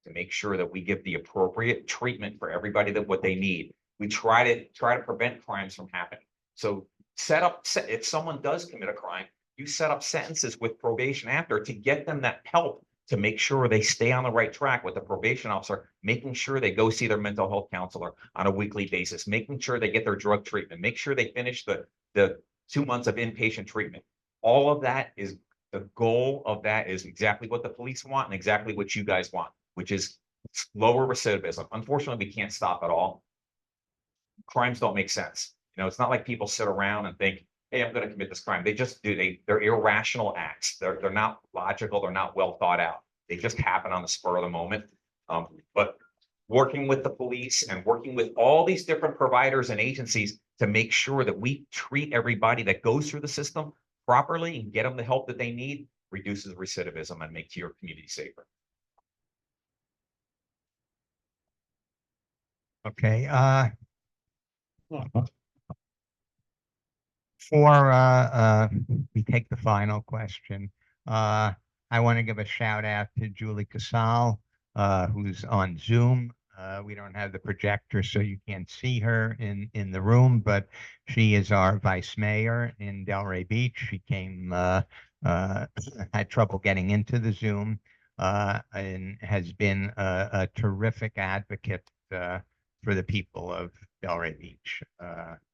to make sure that we give the appropriate treatment for everybody that what they need. We try to prevent crimes from happening. So if someone does commit a crime, you set up sentences with probation after to get them that help to make sure they stay on the right track with the probation officer, making sure they go see their mental health counselor on a weekly basis, making sure they get their drug treatment, make sure they finish the 2 months of inpatient treatment. All of that is the goal of that is exactly what the police want and exactly what you guys want, which is lower recidivism. Unfortunately, we can't stop it all. Crimes don't make sense. You know, it's not like people sit around and think, hey, I'm going to commit this crime. They just do. They're irrational acts. They're not logical. They're not well thought out. They just happen on the spur of the moment. But working with the police and working with all these different providers and agencies to make sure that we treat everybody that goes through the system properly and get them the help that they need, reduces recidivism and makes your community safer. Okay, before we take the final question, I want to give a shout out to Julie Casal, who's on Zoom. We don't have the projector, so you can't see her in the room, but she is our vice mayor in Delray Beach. She came, had trouble getting into the Zoom, and has been a terrific advocate for the people of Delray Beach.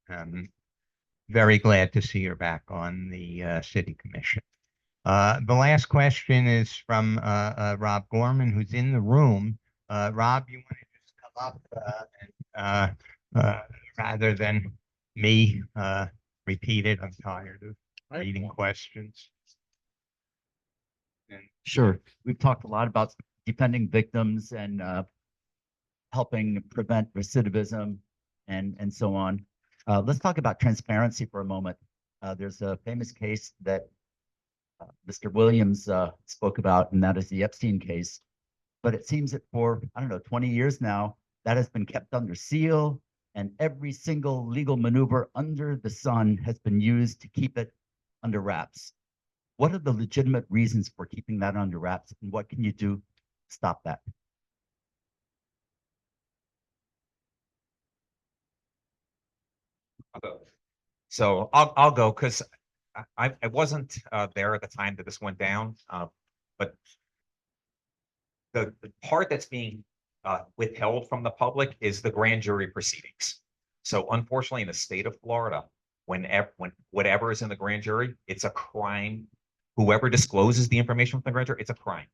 I'm very glad to see her back on the city commission. The last question is from Rob Gorman, who's in the room. Rob, you want to just come up rather than me repeat it? I'm tired of reading questions. Sure. We've talked a lot about defending victims and helping prevent recidivism and so on. Let's talk about transparency for a moment. There's a famous case that Mr. Williams spoke about, and that is the Epstein case. But it seems that for, I don't know, 20 years now, that has been kept under seal, and every single legal maneuver under the sun has been used to keep it under wraps. What are the legitimate reasons for keeping that under wraps, and what can you do to stop that? So I'll go because I wasn't there at the time that this went down, but the part that's being withheld from the public is the grand jury proceedings. So unfortunately, in the state of Florida, when whatever is in the grand jury, it's a crime. Whoever discloses the information from the grand jury, it's a crime.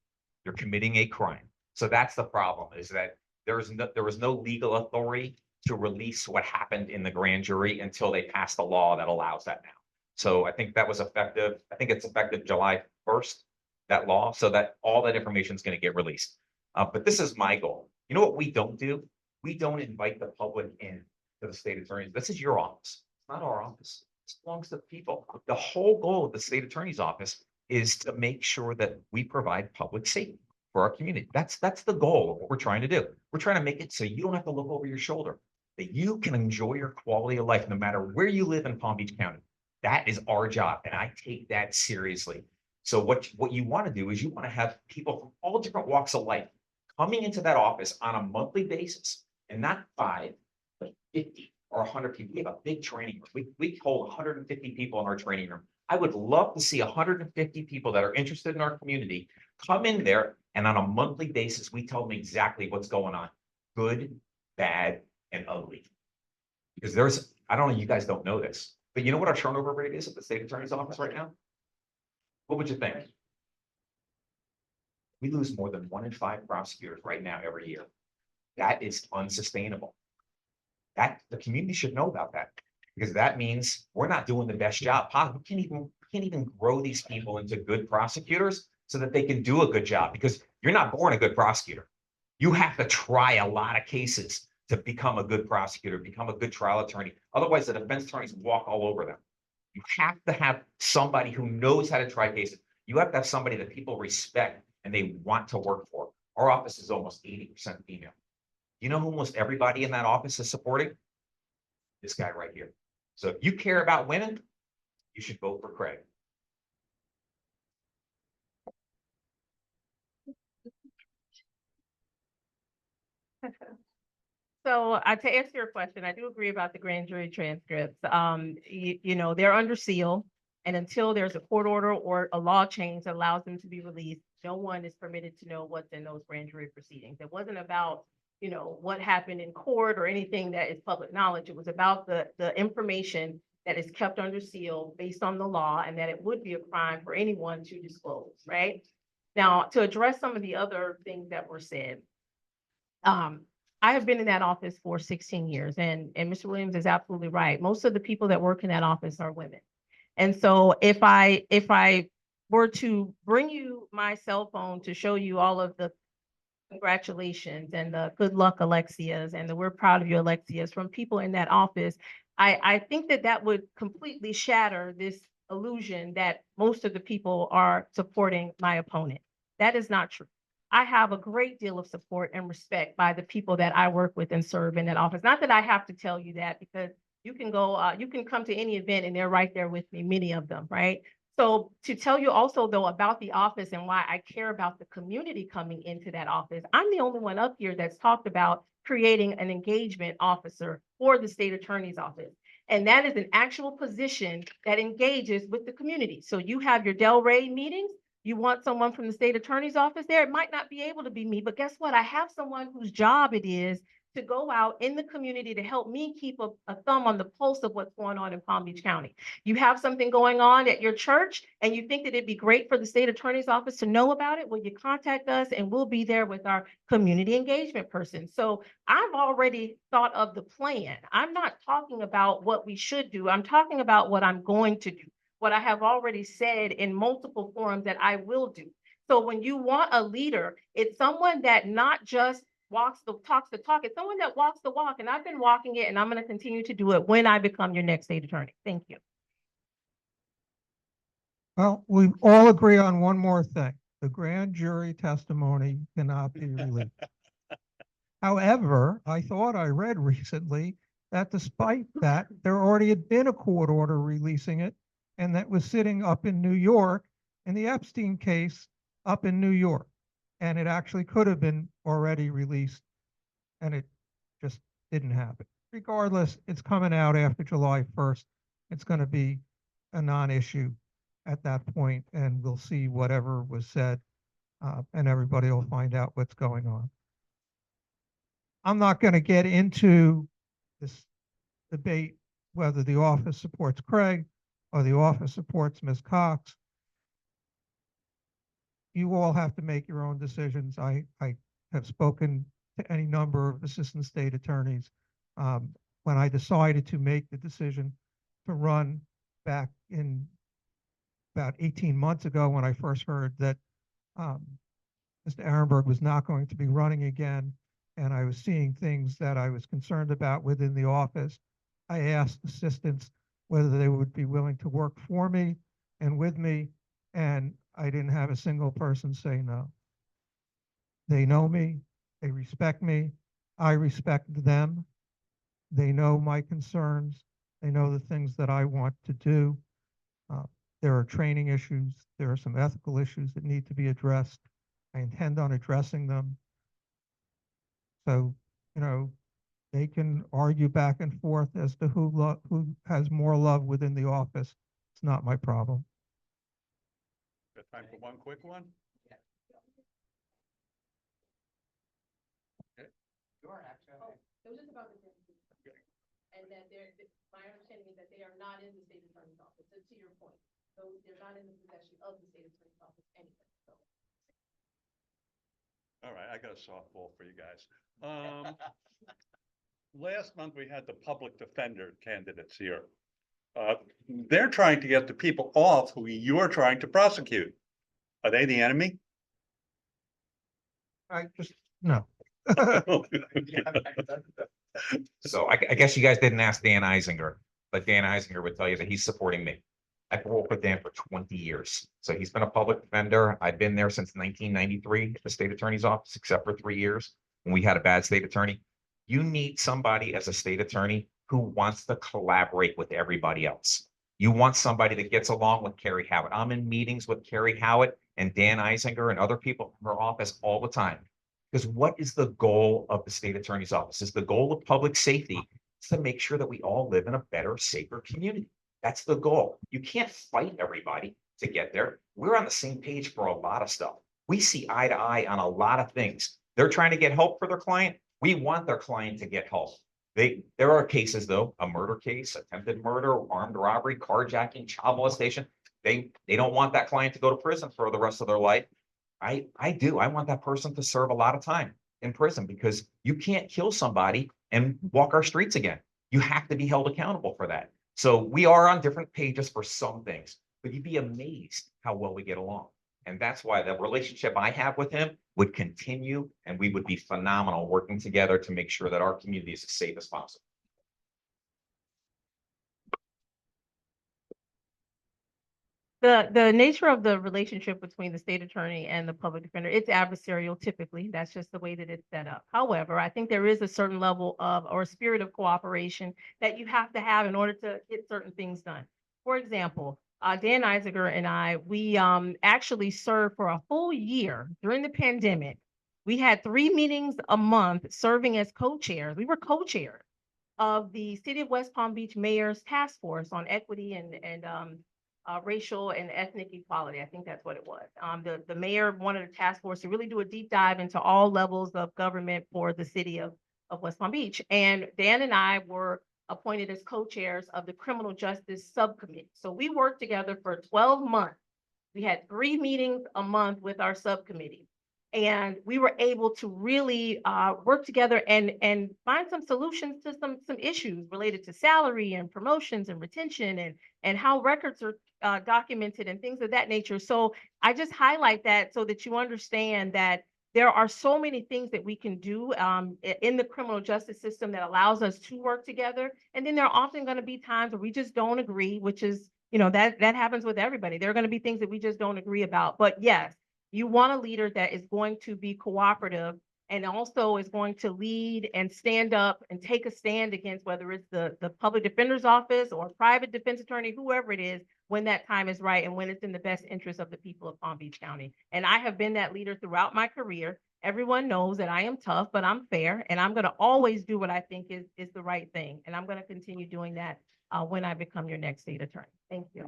You're committing a crime. So that's the problem, is that there was no legal authority to release what happened in the grand jury until they passed a law that allows that now. So I think that was effective. I think it's effective July 1st, that law, so that all that information is going to get released. But this is my goal. You know what we don't do? We don't invite the public in to the state attorney. This is your office. It's not our office. It belongs to the people. The whole goal of the state attorney's office is to make sure that we provide public safety for our community. That's the goal of what we're trying to do. We're trying to make it so you don't have to look over your shoulder, that you can enjoy your quality of life no matter where you live in Palm Beach County. That is our job, and I take that seriously. So what you want to do is you want to have people from all different walks of life coming into that office on a monthly basis, and not 5, but 50 or 100 people. We have a big training room. We hold 150 people in our training room. I would love to see 150 people that are interested in our community come in there, and on a monthly basis, we tell them exactly what's going on, good, bad, and ugly. Because I don't know, you guys don't know this, but you know what our turnover rate is at the state attorney's office right now? What would you think? We lose more than 1 in 5 prosecutors right now every year. That is unsustainable. The community should know about that, because that means we're not doing the best job possible. We can't even grow these people into good prosecutors so that they can do a good job, because you're not born a good prosecutor. You have to try a lot of cases to become a good prosecutor, become a good trial attorney. Otherwise, the defense attorneys walk all over them. You have to have somebody who knows how to try cases. You have to have somebody that people respect and they want to work for. Our office is almost 80% female. You know who almost everybody in that office is supporting? This guy right here. So if you care about women, you should vote for Craig. So to answer your question, I do agree about the grand jury transcripts. You know, they're under seal, and until there's a court order or a law change that allows them to be released, no one is permitted to know what's in those grand jury proceedings. It wasn't about, you know, what happened in court or anything that is public knowledge. It was about the information that is kept under seal based on the law, and that it would be a crime for anyone to disclose, right? Now, to address some of the other things that were said, I have been in that office for 16 years, and Mr. Williams is absolutely right. Most of the people that work in that office are women. And so if I were to bring you my cell phone to show you all of the congratulations and the good luck, Alexias, and the we're proud of you, Alexias, from people in that office, I think that that would completely shatter this illusion that most of the people are supporting my opponent. That is not true. I have a great deal of support and respect by the people that I work with and serve in that office. Not that I have to tell you that, because you can go, you can come to any event and they're right there with me, many of them, right? So to tell you also though about the office and why I care about the community coming into that office, I'm the only one up here that's talked about creating an engagement officer for the state attorney's office. And that is an actual position that engages with the community. So you have your Delray meetings, you want someone from the state attorney's office there, it might not be able to be me, but guess what? I have someone whose job it is to go out in the community to help me keep a thumb on the pulse of what's going on in Palm Beach County. You have something going on at your church and you think that it'd be great for the state attorney's office to know about it, well, you contact us and we'll be there with our community engagement person. So I've already thought of the plan. I'm not talking about what we should do. I'm talking about what I'm going to do, what I have already said in multiple forums that I will do. So when you want a leader, it's someone that not just talks the talk. It's someone that walks the walk, and I've been walking it, and I'm going to continue to do it when I become your next state attorney. Thank you. Well, we all agree on one more thing. The grand jury testimony cannot be released. However, I thought I read recently that despite that, there already had been a court order releasing it, and that was sitting up in New York in the Epstein case up in New York. And it actually could have been already released, and it just didn't happen. Regardless, it's coming out after July 1st. It's going to be a non-issue at that point, and we'll see whatever was said, and everybody will find out what's going on. I'm not going to get into this debate whether the office supports Craig or the office supports Ms. Cox. You all have to make your own decisions. I have spoken to any number of assistant state attorneys. When I decided to make the decision to run back in about 18 months ago, when I first heard that Mr. Ehrenberg was not going to be running again, and I was seeing things that I was concerned about within the office, I asked assistants whether they would be willing to work for me and with me, and I didn't have a single person say no. They know me, they respect me, I respect them. They know my concerns, they know the things that I want to do. There are training issues, there are some ethical issues that need to be addressed. I intend on addressing them. So, you know, they can argue back and forth as to who has more love within the office. It's not my problem. Got time for one quick one? It was just about the and that my understanding is that they are not in the state attorney's office. So to your point, so they're not in the possession of the state attorney's office anyway. So. All right, I got a softball for you guys. Last month we had the public defender candidates here. They're trying to get the people off who you're trying to prosecute. Are they the enemy? I just, no. So I guess you guys didn't ask Dan Eisinger, but Dan Eisinger would tell you that he's supporting me. I've worked with Dan for 20 years. So he's been a public defender. I've been there since 1993 at the state attorney's office, except for 3 years when we had a bad state attorney. You need somebody as a state attorney who wants to collaborate with everybody else. You want somebody that gets along with Carrie Howard. I'm in meetings with Carrie Howard and Dan Eisinger and other people in her office all the time. Because what is the goal of the state attorney's office? Is the goal of public safety is to make sure that we all live in a better, safer community. That's the goal. You can't fight everybody to get there. We're on the same page for a lot of stuff. We see eye to eye on a lot of things. They're trying to get help for their client. We want their client to get help. There are cases though, a murder case, attempted murder, armed robbery, carjacking, child molestation. They don't want that client to go to prison for the rest of their life. I do. I want that person to serve a lot of time in prison because you can't kill somebody and walk our streets again. You have to be held accountable for that. So we are on different pages for some things, but you'd be amazed how well we get along. And that's why the relationship I have with him would continue, and we would be phenomenal working together to make sure that our community is as safe as possible. The nature of the relationship between the state attorney and the public defender, it's adversarial typically. That's just the way that it's set up. However, I think there is a certain level of, or spirit of cooperation that you have to have in order to get certain things done. For example, Dan Eisinger and I, we actually served for a whole year during the pandemic. We had 3 meetings a month serving as co-chairs. We were co-chairs of the City of West Palm Beach Mayor's Task Force on Equity and racial and ethnic equality. I think that's what it was. The mayor wanted a task force to really do a deep dive into all levels of government for the city of West Palm Beach. And Dan and I were appointed as co-chairs of the Criminal Justice Subcommittee. So we worked together for 12 months. We had 3 meetings a month with our subcommittee. And we were able to really work together and find some solutions to some issues related to salary and promotions and retention and how records are documented and things of that nature. So I just highlight that so that you understand that there are so many things that we can do in the criminal justice system that allows us to work together. And then there are often going to be times where we just don't agree, which is, that happens with everybody. There are going to be things that we just don't agree about. But yes, you want a leader that is going to be cooperative and also is going to lead and stand up and take a stand against whether it's the public defender's office or private defense attorney, whoever it is, when that time is right and when it's in the best interest of the people of Palm Beach County. And I have been that leader throughout my career. Everyone knows that I am tough, but I'm fair, and I'm going to always do what I think is the right thing. And I'm going to continue doing that when I become your next state attorney. Thank you.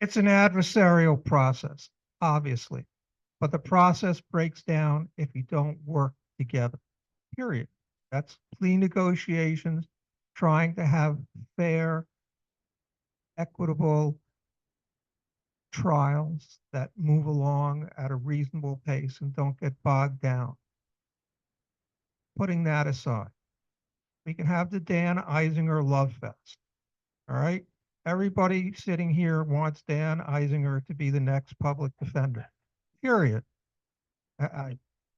It's an adversarial process, obviously, but the process breaks down if you don't work together, period. That's plea negotiations, trying to have fair, equitable trials that move along at a reasonable pace and don't get bogged down. Putting that aside, we can have the Dan Eisinger Love Fest, all right? Everybody sitting here wants Dan Eisinger to be the next public defender, period.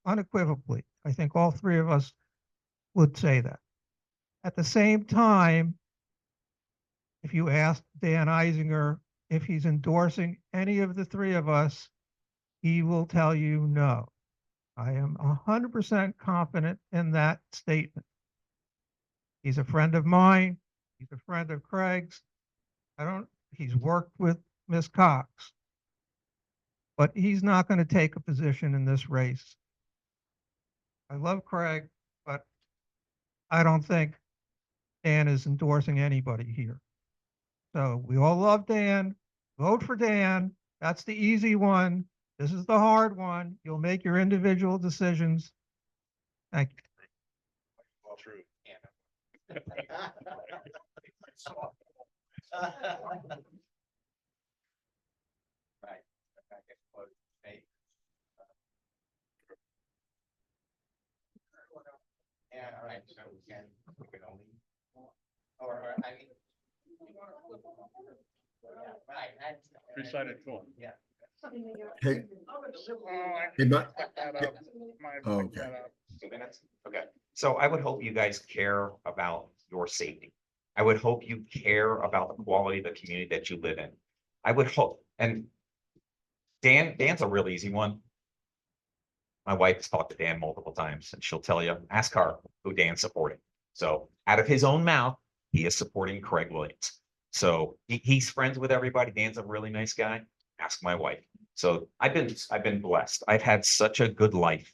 Unequivocally, I think all 3 of us would say that. At the same time, if you ask Dan Eisinger if he's endorsing any of the 3 of us, he will tell you no. I am 100% confident in that statement. He's a friend of mine. He's a friend of Craig's. He's worked with Ms. Cox, but he's not going to take a position in this race. I love Craig, but I don't think Dan is endorsing anybody here. So we all love Dan. Vote for Dan. That's the easy one. This is the hard one. You'll make your individual decisions. Thank you. All true. Right. Yeah, all right, so we can only, or I mean. Right. Three-sided form. Yeah. Hey, okay. 2 minutes? Okay. So I would hope you guys care about your safety. I would hope you care about the quality of the community that you live in. I would hope, and Dan's a real easy one. My wife has talked to Dan multiple times, and she'll tell you, ask her who Dan's supporting. So out of his own mouth, he is supporting Craig Williams. So he's friends with everybody. Dan's a really nice guy. Ask my wife. So I've been blessed. I've had such a good life.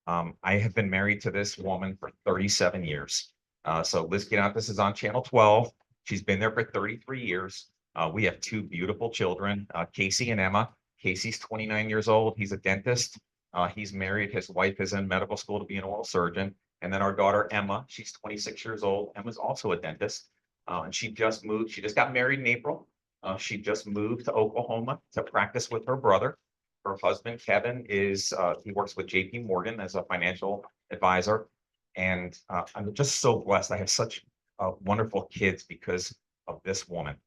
I have been married to this woman for 37 years. So Liz this is on channel 12. She's been there for 33 years. We have 2 beautiful children, Casey and Emma. Casey's 29 years old. He's a dentist. He's married. His wife is in medical school to be an oral surgeon. And then our daughter, Emma, she's 26 years old. Emma's also a dentist. And she just moved. She just got married in April. She just moved to Oklahoma to practice with her brother. Her husband, Kevin, he works with JP Morgan as a financial advisor. And I'm just so blessed. I have such wonderful kids because of this woman.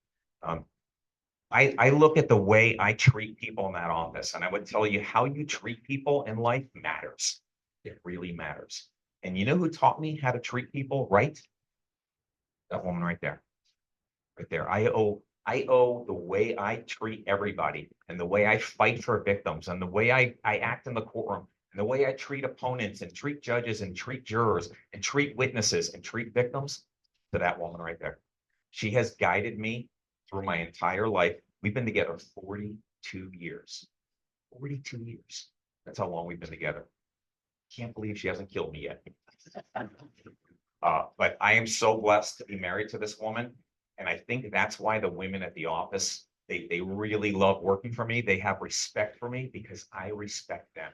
I look at the way I treat people in that office, and I would tell you how you treat people in life matters. It really matters. And you know who taught me how to treat people right? That woman right there. Right there. I owe the way I treat everybody and the way I fight for victims and the way I act in the courtroom and the way I treat opponents and treat judges and treat jurors and treat witnesses and treat victims to that woman right there. She has guided me through my entire life. We've been together 42 years. 42 years. That's how long we've been together. Can't believe she hasn't killed me yet. But I am so blessed to be married to this woman. And I think that's why the women at the office, they really love working for me. They have respect for me because I respect them.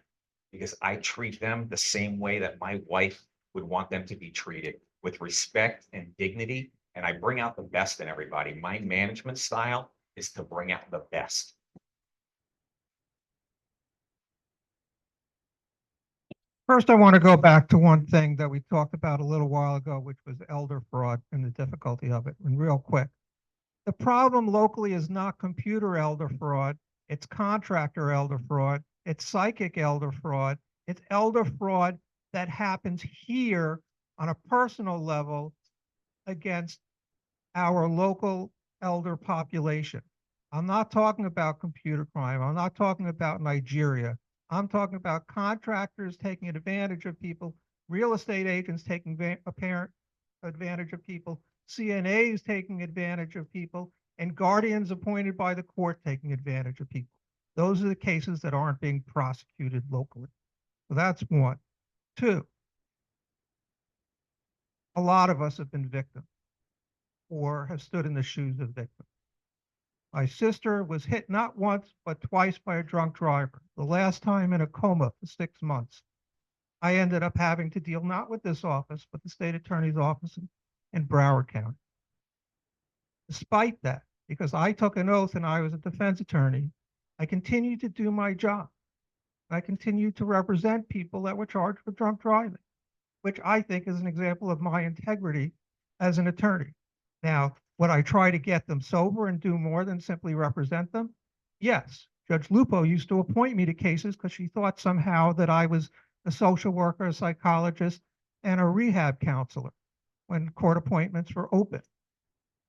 Because I treat them the same way that my wife would want them to be treated, with respect and dignity. And I bring out the best in everybody. My management style is to bring out the best. First, I want to go back to one thing that we talked about a little while ago, which was elder fraud and the difficulty of it. And real quick, the problem locally is not computer elder fraud. It's contractor elder fraud. It's psychic elder fraud. It's elder fraud that happens here on a personal level against our local elder population. I'm not talking about computer crime. I'm not talking about Nigeria. I'm talking about contractors taking advantage of people, real estate agents taking apparent advantage of people, CNAs taking advantage of people, and guardians appointed by the court taking advantage of people. Those are the cases that aren't being prosecuted locally. So that's one. Two, a lot of us have been victims or have stood in the shoes of victims. My sister was hit not once, but twice by a drunk driver. The last time in a coma for 6 months. I ended up having to deal not with this office, but the state attorney's office in Broward County. Despite that, because I took an oath and I was a defense attorney, I continued to do my job. I continued to represent people that were charged with drunk driving, which I think is an example of my integrity as an attorney. Now, would I try to get them sober and do more than simply represent them? Yes. Judge Lupo used to appoint me to cases because she thought somehow that I was a social worker, a psychologist, and a rehab counselor when court appointments were open.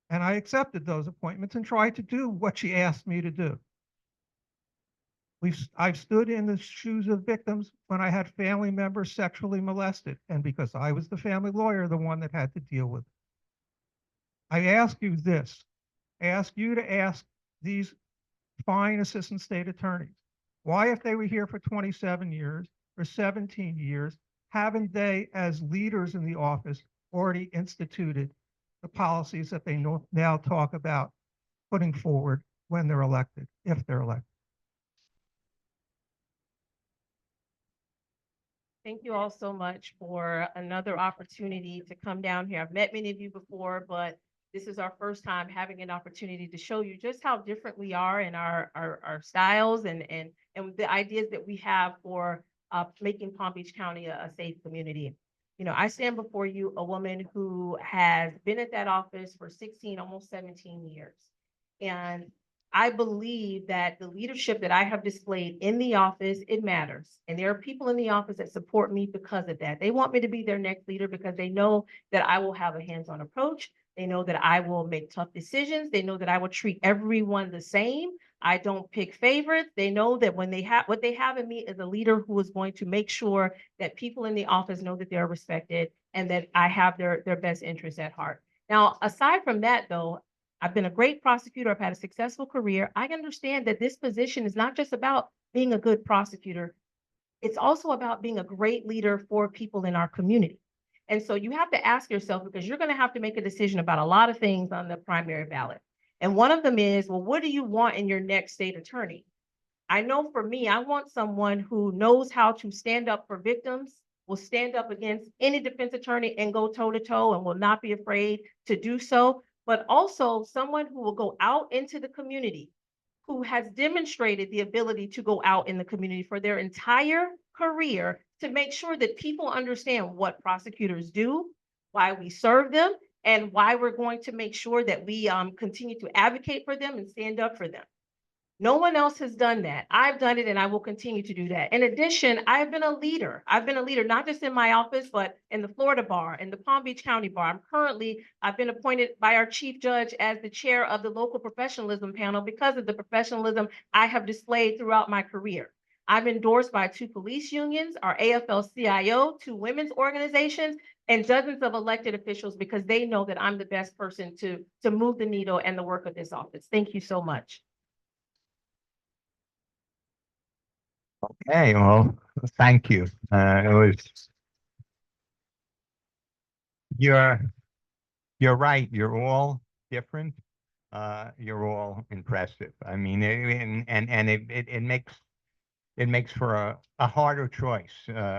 And I accepted those appointments and tried to do what she asked me to do. I've stood in the shoes of victims when I had family members sexually molested, and because I was the family lawyer, the one that had to deal with it. I ask you this, I ask you to ask these fine assistant state attorneys, why, if they were here for 27 years or 17 years, haven't they, as leaders in the office, already instituted the policies that they now talk about putting forward when they're elected, if they're elected? Thank you all so much for another opportunity to come down here. I've met many of you before, but this is our first time having an opportunity to show you just how different we are in our styles and the ideas that we have for making Palm Beach County a safe community. You know, I stand before you, a woman who has been at that office for 16, almost 17 years. And I believe that the leadership that I have displayed in the office, it matters. And there are people in the office that support me because of that. They want me to be their next leader because they know that I will have a hands-on approach. They know that I will make tough decisions. They know that I will treat everyone the same. I don't pick favorites. They know that when they have what they have in me is a leader who is going to make sure that people in the office know that they're respected and that I have their best interests at heart. Now, aside from that, though, I've been a great prosecutor. I've had a successful career. I understand that this position is not just about being a good prosecutor. It's also about being a great leader for people in our community. And so you have to ask yourself, because you're going to have to make a decision about a lot of things on the primary ballot. And one of them is, well, what do you want in your next state attorney? I know for me, I want someone who knows how to stand up for victims, will stand up against any defense attorney and go toe to toe and will not be afraid to do so, but also someone who will go out into the community, who has demonstrated the ability to go out in the community for their entire career to make sure that people understand what prosecutors do, why we serve them, and why we're going to make sure that we continue to advocate for them and stand up for them. No one else has done that. I've done it and I will continue to do that. In addition, I've been a leader. I've been a leader, not just in my office, but in the Florida bar, in the Palm Beach County bar. I've been appointed by our chief judge as the chair of the local professionalism panel because of the professionalism I have displayed throughout my career. I'm endorsed by 2 police unions, our AFL-CIO, 2 women's organizations, and dozens of elected officials because they know that I'm the best person to move the needle and the work of this office. Thank you so much. Okay, well, thank you. You're right. You're all different. You're all impressive. I mean, it makes for a harder choice.